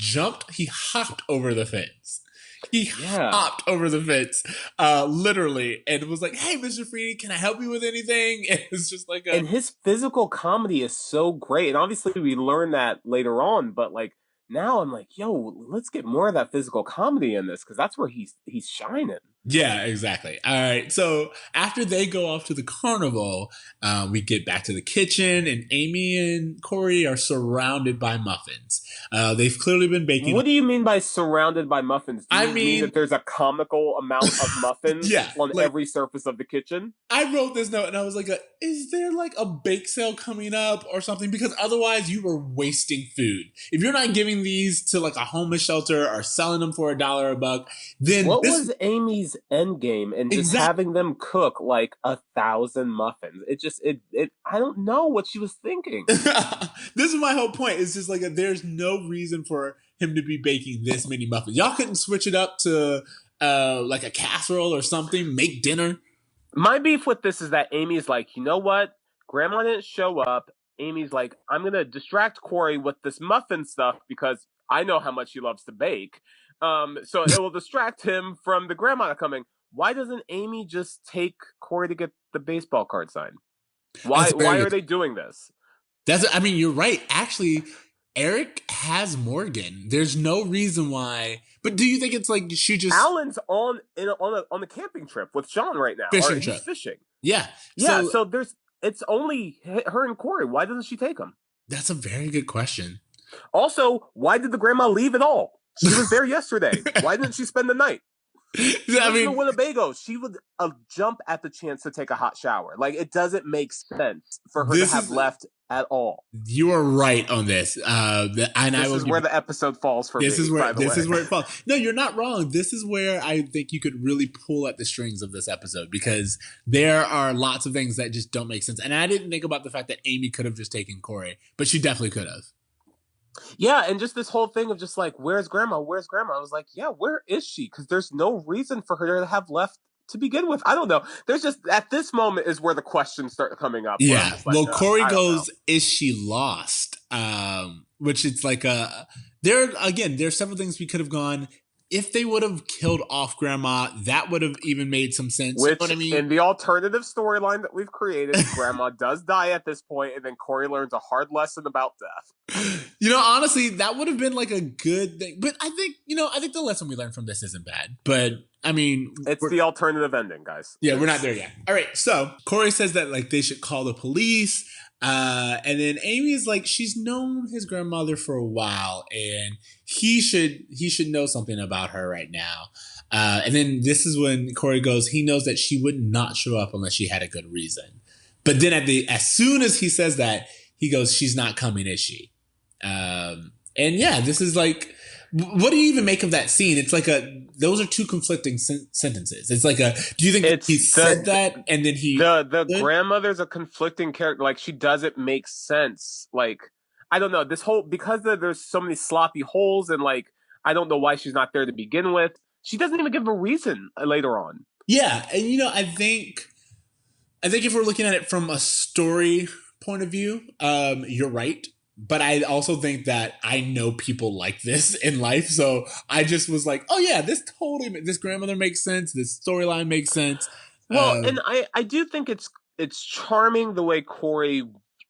hopped over the fence. He Yeah. hopped over the fence, literally, and was like, "Hey, Mr. Freeney, can I help you with anything?" And it's just like a And his physical comedy is so great. And obviously we learn that later on, but like now I'm like, yo, let's get more of that physical comedy in this because that's where he's shining. yeah, exactly. All right. So after they go off to the carnival, we get back to the kitchen, and Amy and Corey are surrounded by muffins. They've clearly been baking. What do you mean by surrounded by muffins? Do I you mean mean, that there's a comical amount of muffins yeah, on like every surface of the kitchen? I wrote this note and I was like, is there like a bake sale coming up or something? Because otherwise you are wasting food. If you're not giving these to like a homeless shelter or selling them for $1 a buck, then What this was Amy's end game in just exactly. having them cook like 1,000 muffins? It just it I don't know what she was thinking. This is my whole point. It's just like there's no reason for him to be baking this many muffins. Y'all couldn't switch it up to like a casserole or something, make dinner. My beef with this is that Amy's like, you know what? Grandma didn't show up. Amy's like, I'm gonna distract Corey with this muffin stuff because I know how much he loves to bake. So it will distract him from the grandma coming. Why doesn't Amy just take Corey to get the baseball card signed? That's Why a very why are good. they doing this? I mean, you're right. Actually, Eric has Morgan. There's no reason why. But do you think it's like she just Alan's on the camping trip with Sean right now, or fishing he's trip? fishing. Yeah. Yeah, So so it's only her and Corey. Why doesn't she take him? that's a very good question. Also, why did the grandma leave at all? She was there yesterday. Why didn't she spend the night? She I lives in a mean, Winnebago. She would jump at the chance to take a hot shower. Like it doesn't make sense for her to this have is left at all. you are right on this. And I This will is give where you. the episode falls for This me. is where By the way, it falls. No, you're not wrong. This is where I think you could really pull at the strings of this episode because there are lots of things that just don't make sense. And I didn't think about the fact that Amy could have just taken Corey, but she definitely could have. yeah, and just this whole thing of just like, where's grandma? Where's grandma? I was like, yeah, where is she? Because there's no reason for her to have left to begin with. I don't know. There's just at this moment is where the questions start coming up. Where I'm Yeah. just like, Well, Corey I don't know. goes, "Is she lost?" Which it's like a there again. There's several things we could have gone. If they would have killed off Grandma, that would have even made some sense. You know what Which I mean? in the alternative storyline that we've created, grandma does die at this point, and then Corey learns a hard lesson about death. You know, honestly, that would have been like a good thing. But I think, I think the lesson we learned from this isn't bad. But I mean, It's the alternative ending, guys. yeah, we're not there yet. All right. So Corey says that like they should call the police. And then Amy is like, she's known his grandmother for a while and he should know something about her right now. And then this is when Corey goes, he knows that she would not show up unless she had a good reason. But then as soon as he says that, he goes, she's not coming, is she? And yeah, this is like, what do you even make of that scene? It's like those are two conflicting sentences. It's like do you think he said that and then the grandmother's a conflicting character. Like she doesn't make sense. Like I don't know this whole because there's so many sloppy holes and like I don't know why she's not there to begin with. She doesn't even give a reason later on. Yeah, and I think if we're looking at it from a story point of view, you're right. But I also think that I know people like this in life. So I just was like, oh yeah, this grandmother makes sense. This storyline makes sense. Well, and I do think it's charming the way Corey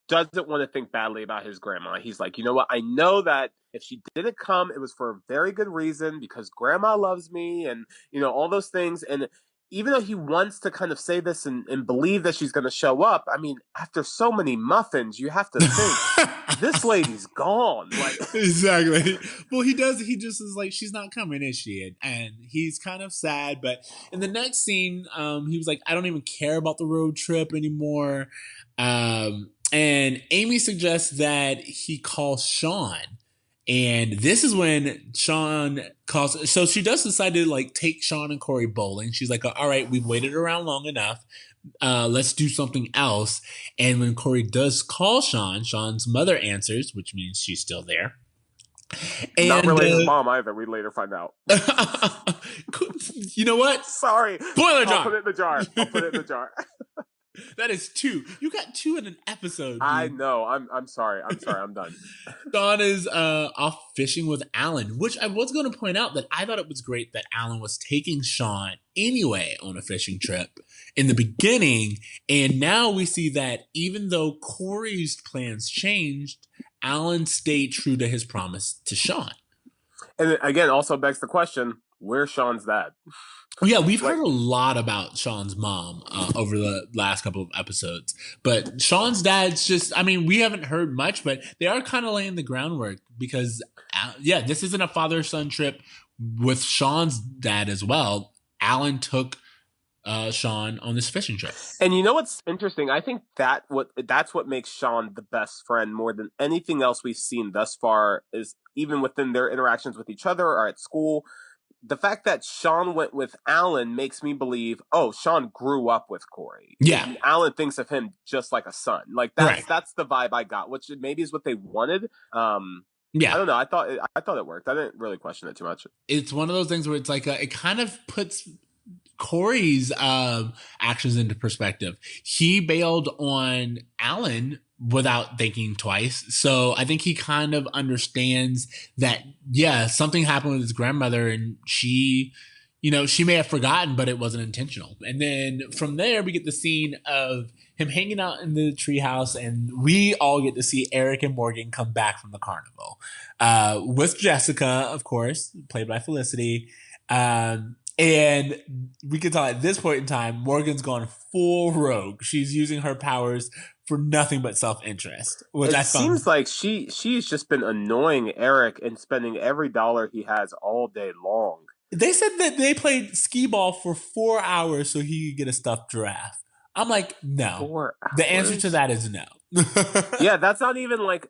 doesn't want to think badly about his grandma. He's like, you know what? I know that if she didn't come, it was for a very good reason because grandma loves me and, all those things. And even though he wants to kind of say this and believe that she's going to show up, I mean, after so many muffins, you have to think this lady's gone. Like exactly. Well, he does. He just is like, she's not coming, is she? And he's kind of sad. But in the next scene, he was like, I don't even care about the road trip anymore. And Amy suggests that he calls Sean. And this is when Sean calls. So she does decide to like take Sean and Corey bowling. She's like, all right, we've waited around long enough. Let's do something else. And when Corey does call Sean, Sean's mother answers, which means she's still there. And, not really his mom either. We later find out. You know what? Sorry. Spoiler jar. I'll put it in the jar. That is two. You got two in an episode, I dude. know. I'm sorry. I'm sorry. I'm done. Sean is off fishing with Alan, which I was going to point out that I thought it was great that Alan was taking Sean anyway on a fishing trip in the beginning. And now we see that even though Corey's plans changed, Alan stayed true to his promise to Sean. And again, also begs the question: where's Sean's dad? Yeah, we've Like, heard a lot about Sean's mom over the last couple of episodes. But Sean's dad's just, I mean, we haven't heard much, but they are kind of laying the groundwork because, yeah, this isn't a father son trip with Sean's dad as well. Alan took Sean on this fishing trip. and you know what's interesting? I think that's what makes Sean the best friend more than anything else we've seen thus far. Is even within their interactions with each other or at school. The fact that Sean went with Alan makes me believe, oh, Sean grew up with Corey. Yeah. And Alan thinks of him just like a son. Like that's the vibe I got, which maybe is what they wanted. Yeah, I don't know. I thought it worked. I didn't really question it too much. it's one of those things where it's like it kind of puts Corey's actions into perspective. He bailed on Alan without thinking twice. So I think he kind of understands that, yeah, something happened with his grandmother and she, she may have forgotten, but it wasn't intentional. And then from there, we get the scene of him hanging out in the treehouse, and we all get to see Eric and Morgan come back from the carnival with Jessica, of course, played by Felicity. And we can tell at this point in time, Morgan's gone full rogue. She's using her powers for nothing but self-interest. Which it seems like she's just been annoying Eric and spending every dollar he has all day long. They said that they played skee ball for 4 hours so he could get a stuffed giraffe. I'm like, no. 4 hours? The answer to that is no. Yeah, that's not even like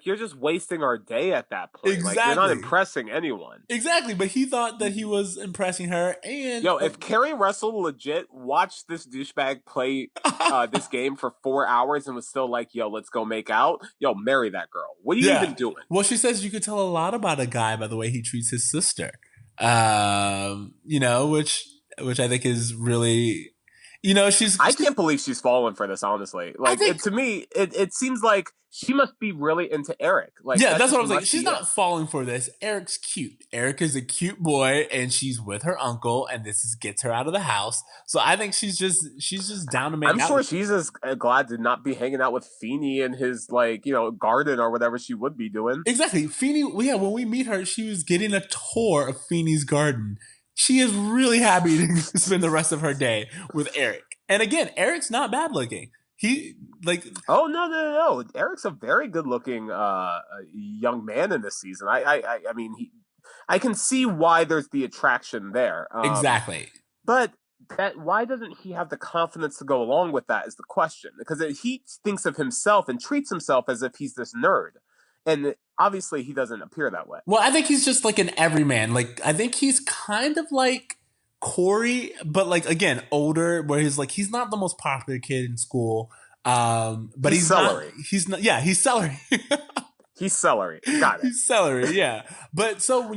you're just wasting our day at that point. Exactly. Like, you're not impressing anyone. Exactly, but he thought that he was impressing her. And if Carrie Russell legit watched this douchebag play this game for 4 hours and was still like, yo, let's go make out, yo, marry that girl. What are you even doing? Well, she says you could tell a lot about a guy by the way he treats his sister. Which I think is really, I can't believe she's fallen for this, honestly. Like, to me, it seems like she must be really into Eric. Like, yeah, that's what I was like. She's not falling for this. Eric's cute. Eric is a cute boy, and she's with her uncle, and this gets her out of the house. So I think she's just down to make out. I'm sure she's as glad to not be hanging out with Feeney in his garden or whatever she would be doing. Exactly, Feeney. Yeah, when we meet her, she was getting a tour of Feeney's garden. She is really happy to spend the rest of her day with Eric. And again, Eric's not bad looking. Oh no! Eric's a very good looking young man in this season. I mean, I can see why there's the attraction there. Exactly. But why doesn't he have the confidence to go along with that is the question. Because he thinks of himself and treats himself as if he's this nerd. And obviously he doesn't appear that way. Well, I think he's just like an everyman. Like, I think he's kind of like Corey, but like, again, older, where he's not the most popular kid in school. But he's celery. He's celery. He's celery. Got it. He's celery, yeah. But so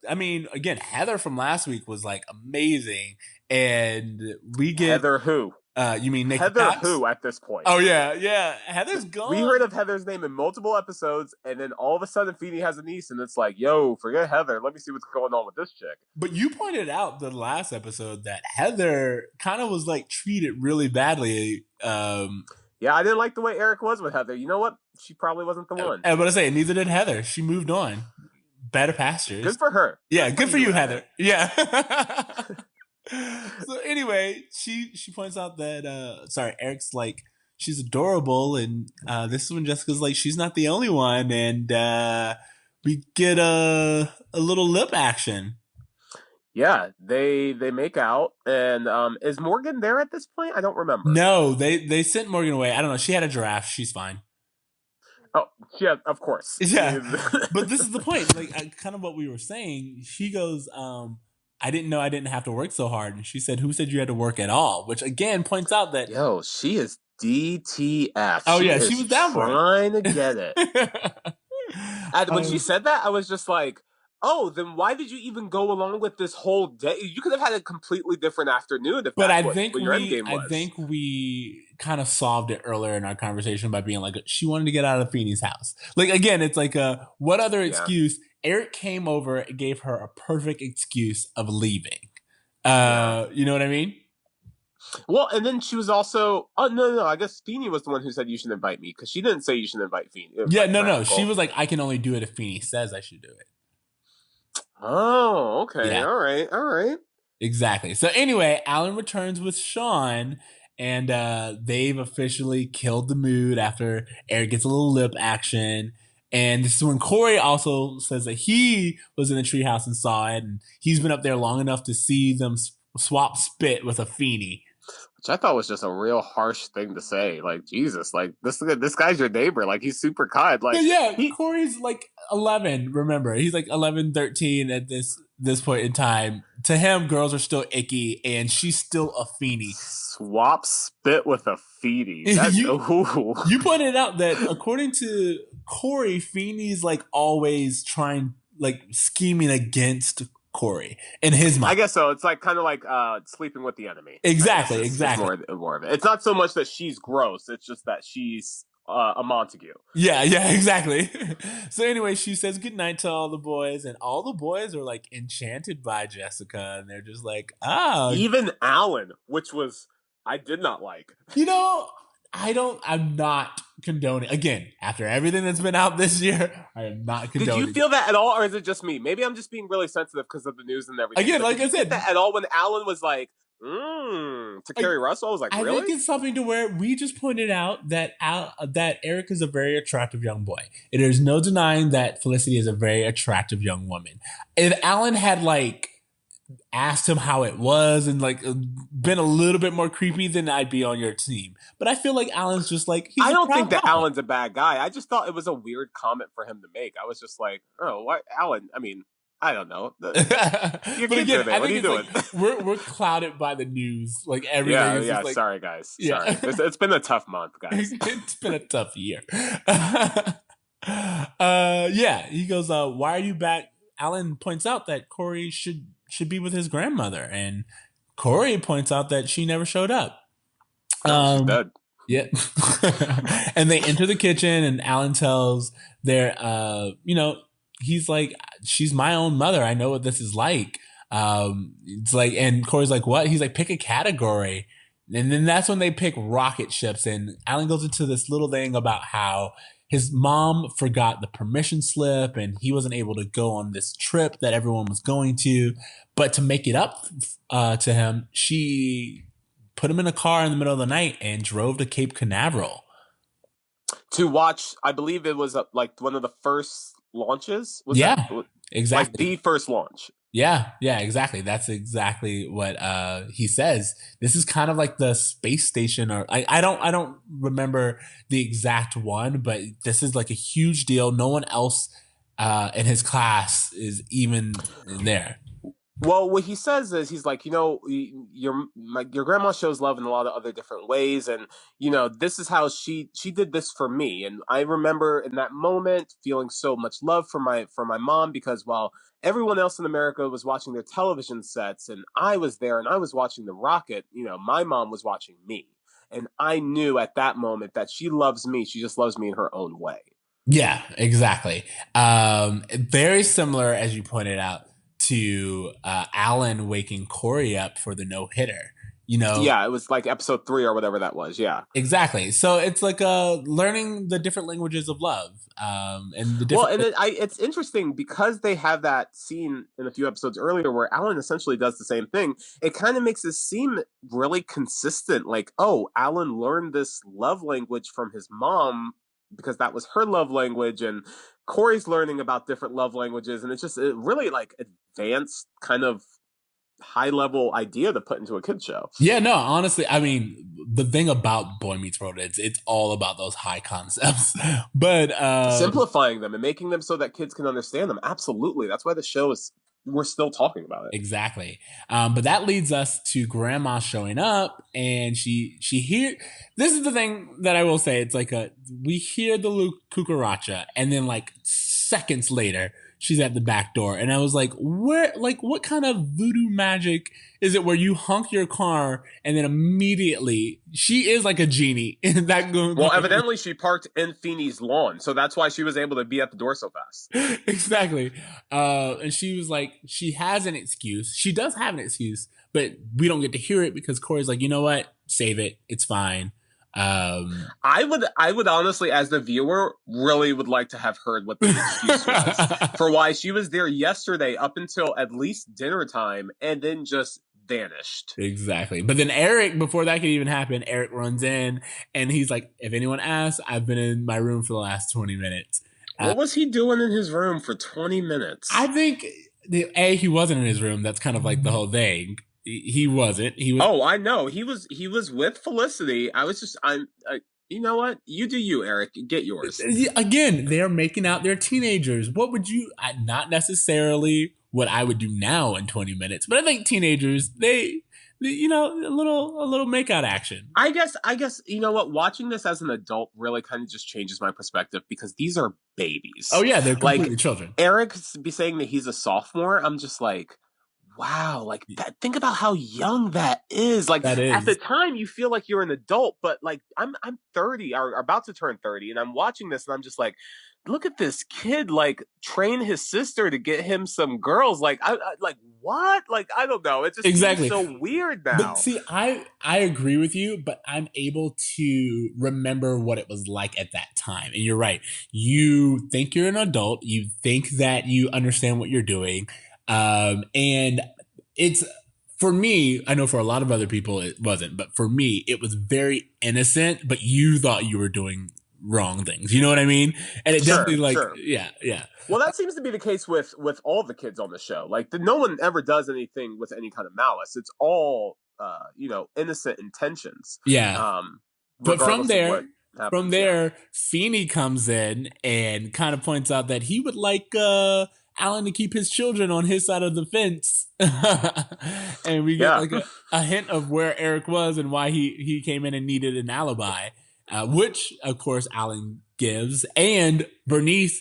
again, Heather from last week was like amazing. And we get Heather who? You mean Nikki Heather Cox? who at this point? Oh yeah. Heather's gone. We heard of Heather's name in multiple episodes, and then all of a sudden Feeney has a niece, and it's like, yo, forget Heather. Let me see what's going on with this chick. But you pointed out the last episode that Heather kind of was like treated really badly. Yeah, I didn't like the way Eric was with Heather. You know what? She probably wasn't the one. I was gonna say, neither did Heather. She moved on. Better pastures. Good for her. Yeah, good for you, Heather. Yeah. So anyway, she points out that Eric's like, she's adorable, and this is when Jessica's like, she's not the only one, and we get a little lip action. Yeah, they make out, and is Morgan there at this point? I don't remember. No, they sent Morgan away. I don't know. She had a giraffe. She's fine. Oh, yeah, of course. Yeah, but this is the point. Like, kind of what we were saying. She goes, I didn't know I didn't have to work so hard. And she said, who said you had to work at all? Which again points out that, yo, she is DTF. Oh, yeah, she was down for it. Trying to get it. And when she said that, I was just like, oh, then why did you even go along with this whole day? You could have had a completely different afternoon if But that's what your end game I was. think we kind of solved it earlier in our conversation by being like, she wanted to get out of Feeney's house. Like again, it's like what other Yeah. excuse? Eric came over and gave her a perfect excuse of leaving. Yeah. You know what I mean? Well, and then she was also. Oh no! I guess Feeny was the one who said you should invite me because she didn't say you should invite Feeny, Yeah, invite no, my no. She uncle. was like, I can only do it if Feeney says I should do it. Oh, okay. Yeah, All right. All right. exactly. So anyway, Alan returns with Sean, and they've officially killed the mood after Eric gets a little lip action. And this is when Corey also says that he was in the treehouse and saw it, and he's been up there long enough to see them swap spit with a Feeny. Which I thought was just a real harsh thing to say. Like Jesus, like this guy's your neighbor. Like he's super kind. But Like yeah, he Corey's like 11. Remember, he's like 11, 13 at this point in time. To him, girls are still icky, and she's still a Feeny. swap spit with a feedy. That you ooh. you pointed out that according to Corey, Feeney's like always trying, like scheming against Corey in his I mind. guess so. It's like kind of like sleeping with the enemy. Exactly, Is exactly. more of it. It's not so much that she's gross. It's just that she's a Montague. Yeah, yeah, exactly. So anyway, she says goodnight to all the boys, and all the boys are like enchanted by Jessica, and they're just like, ah, Even Alan, which was I did not like. you know, I'm not condoning. Again, after everything that's been out this year, I am not condoning. Did you feel that at all, or is it just me? Maybe I'm just being really sensitive because of the news and everything. Again, but like did I you get said, that at all when Alan was like, to Carrie Russell? I was like, I really? think it's something to where we just pointed out that that Eric is a very attractive young boy. There's no denying that Felicity is a very attractive young woman. If Alan had like asked him how it was and like been a little bit more creepy, then I'd be on your team. But I feel like Alan's just like he's. I a don't proud think that guy. Alan's a bad guy. I just thought it was a weird comment for him to make. I was just like, oh, what, Alan? I mean, I don't know. Your But kids again, are there. I What are think you it's doing? like we're clouded by the news. Like everything Yeah, is yeah. just like Sorry, guys. yeah. Sorry. It's been a tough month, guys. It's been a tough year. Yeah, he goes, why are you back? Alan points out that Corey should be with his grandmother, and Corey points out that she never showed up. No, she's dead. Yeah. And they enter the kitchen, and Alan tells their he's like, she's my own mother. I know what this is like. It's like, and Corey's like, what? He's like, pick a category. And then that's when they pick rocket ships. And Alan goes into this little thing about how his mom forgot the permission slip and he wasn't able to go on this trip that everyone was going to. But to make it up to him, she put him in a car in the middle of the night and drove to Cape Canaveral. To watch, I believe it was like one of the first launches. Was Yeah, that, exactly. like the first launch. Yeah, exactly. That's exactly what he says. This is kind of like the space station, or I don't remember the exact one, but this is like a huge deal. No one else in his class is even there. Well, what he says is he's like, your grandma shows love in a lot of other different ways, and this is how she did this for me, and I remember in that moment feeling so much love for my mom because while everyone else in America was watching their television sets and I was there and I was watching the rocket, my mom was watching me, and I knew at that moment that she loves me. She just loves me in her own way. Yeah, exactly. Very similar, as you pointed out, to Alan waking Corey up for the no hitter. Yeah, it was like episode 3 or whatever that was. Yeah, exactly. So it's like learning the different languages of love, and the different. Well, and it's interesting because they have that scene in a few episodes earlier where Alan essentially does the same thing. It kind of makes it seem really consistent. Like, oh, Alan learned this love language from his mom because that was her love language, and Corey's learning about different love languages, and it's just really like advanced kind of high level idea to put into a kid show. Yeah, no, honestly, I mean, the thing about Boy Meets World, it's all about those high concepts, but simplifying them and making them so that kids can understand them. Absolutely, that's why the show is. We're still talking about it. Exactly. But that leads us to Grandma showing up, and she hear. This is the thing that I will say. It's like we hear the Cucaracha, and then like seconds later, she's at the back door. And I was like, where, like, what kind of voodoo magic is it where you honk your car and then immediately she is like a genie in that going? Well, evidently she parked in Feeney's lawn, so that's why she was able to be at the door so fast. Exactly. And she was like, she has an excuse. She does have an excuse, but we don't get to hear it because Corey's like, you know what? Save it. It's fine. I would honestly, as the viewer, really would like to have heard what the excuse was for why she was there yesterday up until at least dinner time and then just vanished. Exactly. But then Eric, before that could even happen, Eric runs in and he's like, if anyone asks, I've been in my room for the last 20 minutes. What was he doing in his room for 20 minutes? I think, he wasn't in his room. That's kind of like the whole thing. He wasn't. He was. Oh, I know. He was with Felicity. You know what? You do you, Eric. Get yours. Again, they're making out their teenagers. What would you, not necessarily what I would do now in 20 minutes, but I think teenagers, they you know, a little makeout action. I guess, you know what? Watching this as an adult really kind of just changes my perspective because these are babies. Oh yeah, they're completely children. Eric be saying that he's a sophomore. I'm just like, wow, like that, think about how young that is. Like that is. At the time you feel like you're an adult, but like I'm 30 or about to turn 30 and I'm watching this and I'm just like, look at this kid like train his sister to get him some girls. Like I like what? Like I don't know. It just seems so weird now. But see, I agree with you, but I'm able to remember what it was like at that time. And you're right. You think you're an adult, you think that you understand what you're doing. And it's, for me, I know for a lot of other people it wasn't, but for me, it was very innocent, but you thought you were doing wrong things. You know what I mean? And it definitely yeah. Well, that seems to be the case with all the kids on the show. Like no one ever does anything with any kind of malice. It's all, innocent intentions. Yeah. But from there, Feeney comes in and kind of points out that he would like, Alan to keep his children on his side of the fence. And we get like a hint of where Eric was and why he came in and needed an alibi, which of course Alan gives. And Bernice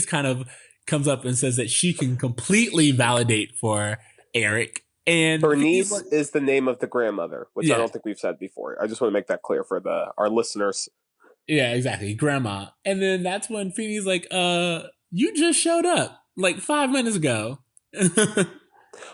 kind of comes up and says that she can completely validate for Eric. And Bernice is the name of the grandmother, which I don't think we've said before. I just want to make that clear for our listeners. Yeah, exactly. Grandma. And then that's when Feeney's like, you just showed up like 5 minutes ago.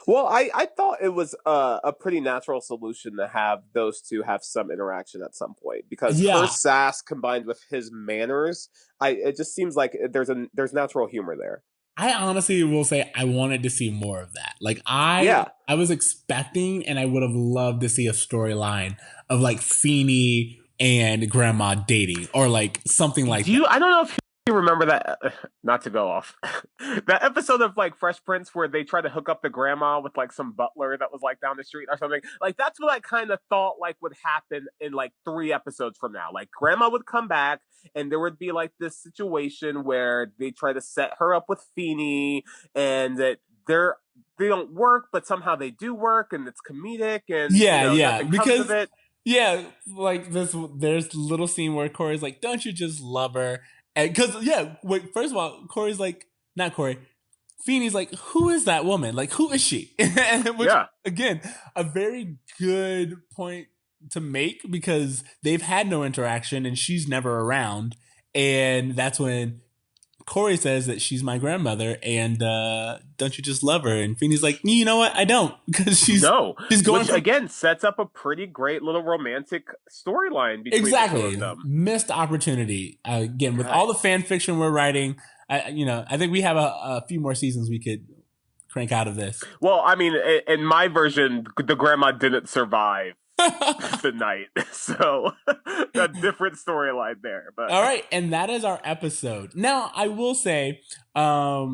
Well, I thought it was a pretty natural solution to have those two have some interaction at some point because her sass combined with his manners, it just seems like there's natural humor there. I honestly will say I wanted to see more of that. Like I was expecting, and I would have loved to see a storyline of like Feeney and Grandma dating or like something like that. I don't know if you remember that, not to go off, that episode of like Fresh Prince where they try to hook up the grandma with like some butler that was like down the street or something. Like that's what I kind of thought like would happen in like 3 episodes from now. Like grandma would come back and there would be like this situation where they try to set her up with Feeney and that they don't work, but somehow they do work and it's comedic and because of it. Like there's a little scene where Corey's like, don't you just love her? Because, first of all, Corey's like, not Corey, Feeney's like, who is that woman? Like, who is she? Which, again, a very good point to make because they've had no interaction and she's never around. And that's when Corey says that she's my grandmother and don't you just love her? And Feeney's like, you know what? I don't because she's going which again sets up a pretty great little romantic storyline between the two of them. Missed opportunity again with all the fan fiction we're writing. I think we have a few more seasons we could crank out of this. Well, I mean, in my version, the grandma didn't survive the night, so a different storyline there. But all right, and that is our episode. Now, I will say a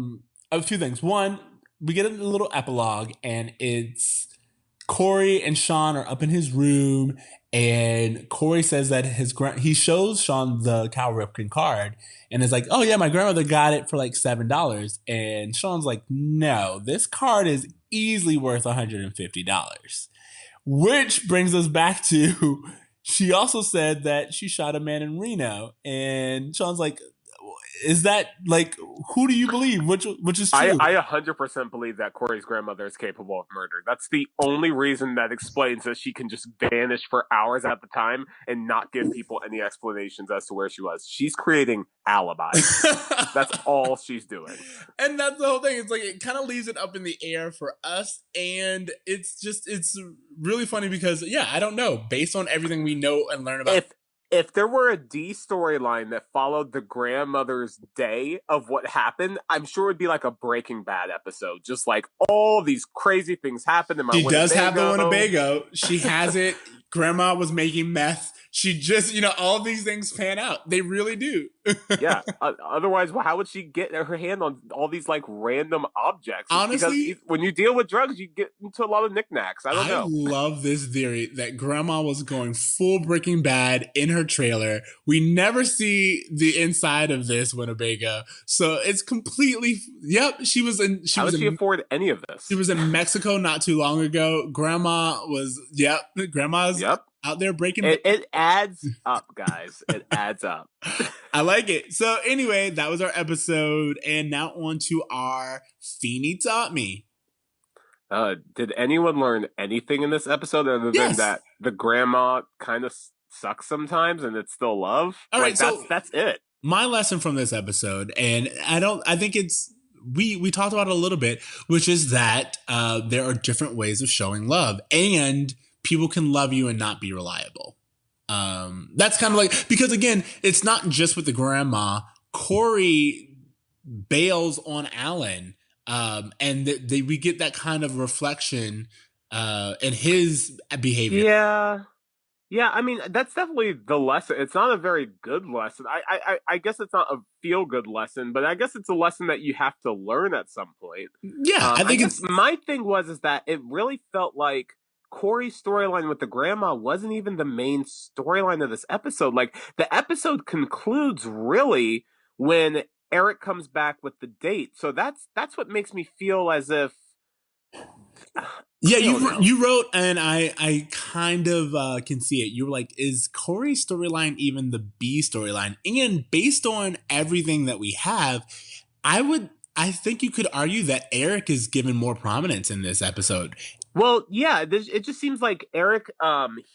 few things. One, we get a little epilogue, and it's Corey and Sean are up in his room, and Corey says that he shows Sean the Cal Ripken card, and is like, "Oh yeah, my grandmother got it for like $7." And Sean's like, "No, this card is easily worth $150." Which brings us back to, she also said that she shot a man in Reno. And Sean's like, is that like who do you believe? Which is I true? I 100% believe that Corey's grandmother is capable of murder. That's the only reason that explains that she can just vanish for hours at the time and not give people any explanations as to where she was. She's creating alibis. That's all she's doing. And that's the whole thing. It's like it kind of leaves it up in the air for us, and it's really funny because yeah, I don't know. Based on everything we know and learn about, If there were a D storyline that followed the grandmother's day of what happened, I'm sure it'd be like a Breaking Bad episode. Just like all these crazy things happened in my she does have the Winnebago. Winnebago. She has it. Grandma was making meth. She just, all these things pan out. They really do. Yeah. Otherwise, how would she get her hand on all these like random objects? It's because Honestly, when you deal with drugs, you get into a lot of knickknacks. I don't I know. love this theory that grandma was going full Breaking Bad in her trailer. We never see the inside of this Winnebago. So it's completely, yep, How did she afford any of she this? was in Mexico not too long ago. Grandma was, yep, grandma's Yep. out there breaking It adds up, guys. It adds up. I like it. So anyway, that was our episode, and now on to our Feeny Taught Me. Did anyone learn anything in this episode other than Yes. that the grandma kind of sucks sometimes and it's still love? All right. Like So that's it. my lesson from this episode, and I think it's we talked about it a little bit, which is that there are different ways of showing love, and people can love you and not be reliable. That's kind of like, because again, it's not just with the grandma. Corey bails on Alan, and we get that kind of reflection in his behavior. Yeah. Yeah, I mean that's definitely the lesson. It's not a very good lesson. I guess it's not a feel good lesson, but I guess it's a lesson that you have to learn at some point. Yeah, I I think guess it's my thing was is that it really felt like Corey's storyline with the grandma wasn't even the main storyline of this episode. Like the episode concludes really when Eric comes back with the date. So that's what makes me feel as if yeah. I don't know. You wrote, and I kind of can see it. You were like, is Corey's storyline even the B storyline? And based on everything that we have, I think you could argue that Eric is given more prominence in this episode. Well, yeah, it just seems like Eric,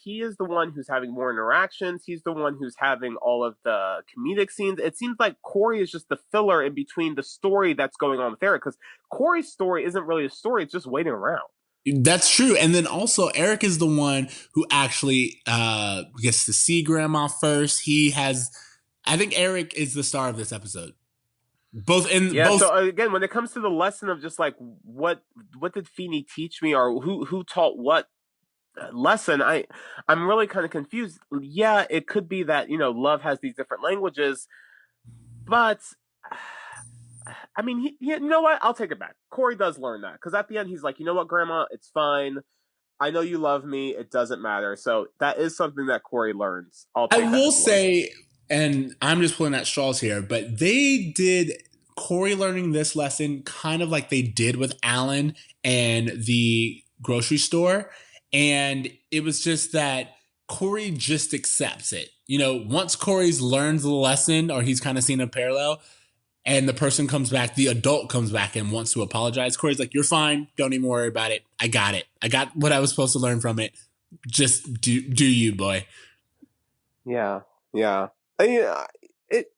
he is the one who's having more interactions. He's the one who's having all of the comedic scenes. It seems like Corey is just the filler in between the story that's going on with Eric, because Corey's story isn't really a story; it's just waiting around. That's true. And then also Eric is the one who actually gets to see grandma first. I think Eric is the star of this episode. Both in Yeah. both So again, when it comes to the lesson of just like what did Feeney teach me, or who taught what lesson, I'm really kind of confused. Yeah, it could be that love has these different languages, but I mean, you know what? I'll take it back. Corey does learn that because at the end he's like, you know what, Grandma, it's fine. I know you love me. It doesn't matter. So that is something that Corey learns. I'll I take that will as one. say, and I'm just pulling at straws here, but they did Corey learning this lesson kind of like they did with Alan and the grocery store. And it was just that Corey just accepts it. Once Corey's learns the lesson or he's kind of seen a parallel, and the person comes back, the adult comes back and wants to apologize. Corey's like, "You're fine. Don't even worry about it. I got it. I got what I was supposed to learn from it. Just do you, boy." Yeah, yeah. It.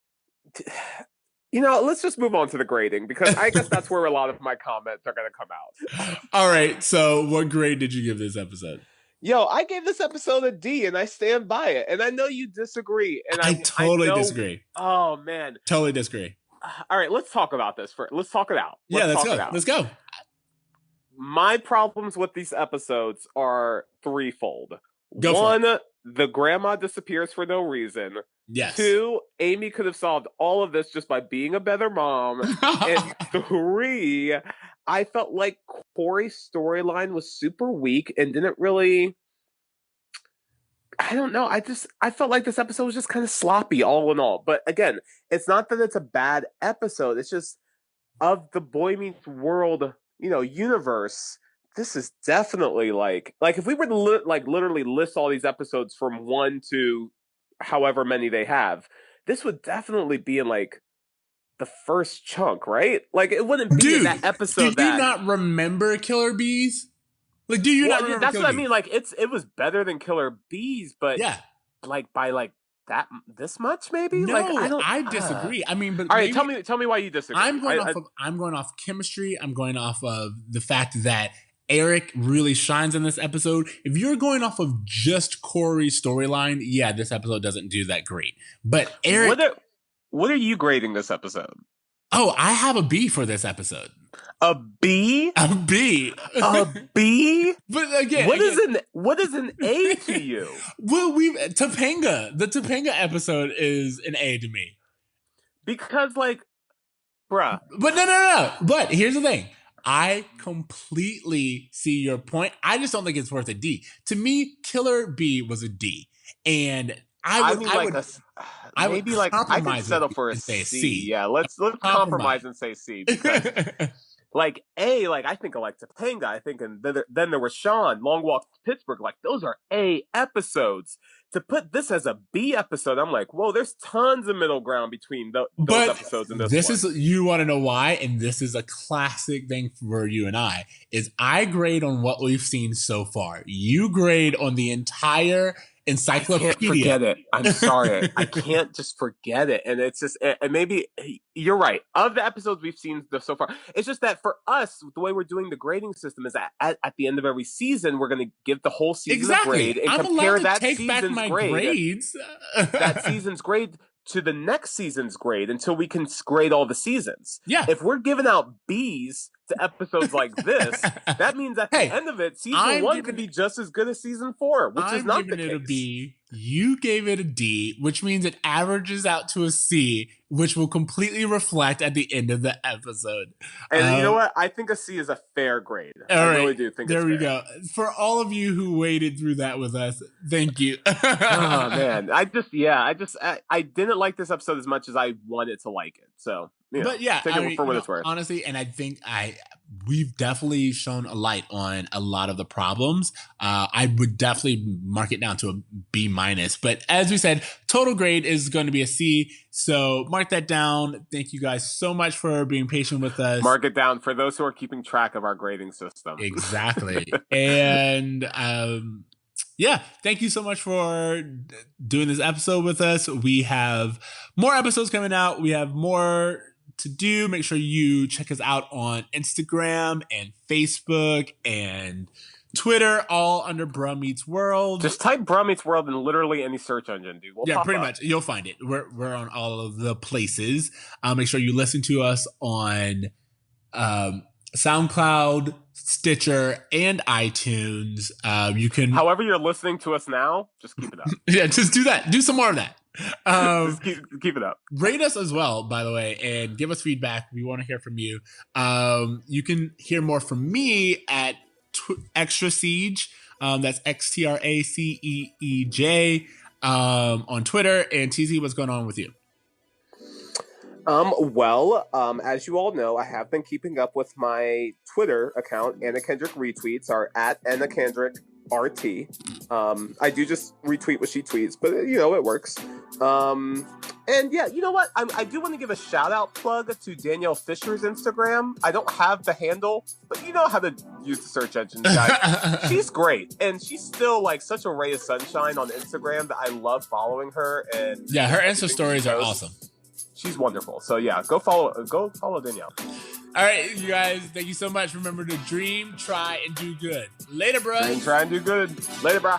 Let's just move on to the grading because I guess that's where a lot of my comments are going to come out. All right. So, what grade did you give this episode? Yo, I gave this episode a D, and I stand by it. And I know you disagree, and I totally know, disagree. Oh man, Totally disagree. All right, let's talk about this. Let's talk it out. Let's go. Let's go. My problems with these episodes are threefold. Go One, the grandma disappears for no reason. Yes. Two, Amy could have solved all of this just by being a better mom. And three, I felt like Corey's storyline was super weak and didn't really. I don't know. I felt like this episode was just kind of sloppy all in all. But again, it's not that it's a bad episode. It's just of the Boy Meets World, universe. This is definitely like if we were to literally list all these episodes from 1 to however many they have, this would definitely be in like the first chunk, right? Like, it wouldn't be in Dude, that episode did you not remember Killer Bees? Like, do you not remember that's Killer what I Bees? mean. Like, it was better than Killer Bees, but Yeah. like by like this much maybe. Like, I No, don't. I disagree. I mean, but All right, maybe tell me why you disagree. I'm going off chemistry. I'm going off of the fact that Eric really shines in this episode. If you're going off of just Corey's storyline, yeah, this episode doesn't do that great. But Eric, what are you grading this episode? oh, I have a B for this episode. A B? A B. A B? But again, what is an A to you? Well, the Topanga episode is an A to me. Because, like, bruh. But no. But here's the thing. I completely see your point. I just don't think it's worth a D. To me, Killer B was a D. And I could settle for a C. Yeah, let's compromise and say C, because like A, like I think of like Topanga, I think, and then there was Sean, Long Walk to Pittsburgh. Like, those are A episodes. To put this as a B episode, I'm like, whoa, there's tons of middle ground between those episodes and this one. Is, you want to know why? And this is a classic thing for you and is I grade on what we've seen so far. You grade on the entire encyclopedia. I can't forget it. I'm sorry. I can't just forget it. And it's just, and maybe you're right. Of the episodes we've seen so far, it's just that for us, the way we're doing the grading system is at the end of every season, we're going to give the whole season a grade and compare that season's grades. That season's grade to the next season's grade until we can grade all the seasons. Yeah. If we're giving out B's to episodes like this, that means at the end of it, season 1 could be just as good as season 4, which is not the case. I'm giving it a B. You gave it a D, which means it averages out to a C, which will completely reflect at the end of the episode. And you know what? I think a C is a fair grade. I really do think it's fair. There we go. For all of you who waited through that with us, thank you. Oh, man. I didn't like this episode as much as I wanted to like it. So, take it for what it's worth. Honestly, and I think we've definitely shown a light on a lot of the problems. I would definitely mark it down to a B minus, but as we said, total grade is going to be a C. So mark that down. Thank you guys so much for being patient with us. Mark it down for those who are keeping track of our grading system. Exactly. And, thank you so much for doing this episode with us. We have more episodes coming out. We have more to do. Make sure you check us out on Instagram and Facebook and Twitter, all under Bruh Meets World. Just type Bruh Meets World in literally any search engine, dude. Pretty much. You'll find it. We're on all of the places. Make sure you listen to us on SoundCloud, Stitcher, and iTunes. You can, however you're listening to us now, just keep it up. Yeah, just do that. Do some more of that. Just keep it up. Rate us as well, by the way, and give us feedback. We want to hear from you. You can hear more from me at Extra Siege. That's XTRACEEJ on Twitter. And TZ, what's going on with you? As you all know, I have been keeping up with my Twitter account. Anna Kendrick retweets are at Anna Kendrick RT. I do just retweet what she tweets, but it works. And yeah, you know what? I do want to give a shout out plug to Danielle Fisher's Instagram. I don't have the handle, but you know how to use the search engine, guys. She's great, and she's still like such a ray of sunshine on Instagram that I love following her. And yeah, her Insta stories are awesome. She's wonderful. So yeah, go follow Danielle. All right, you guys, thank you so much. Remember to dream, try, and do good. Later, bro. Dream, try, and do good. Later, bro.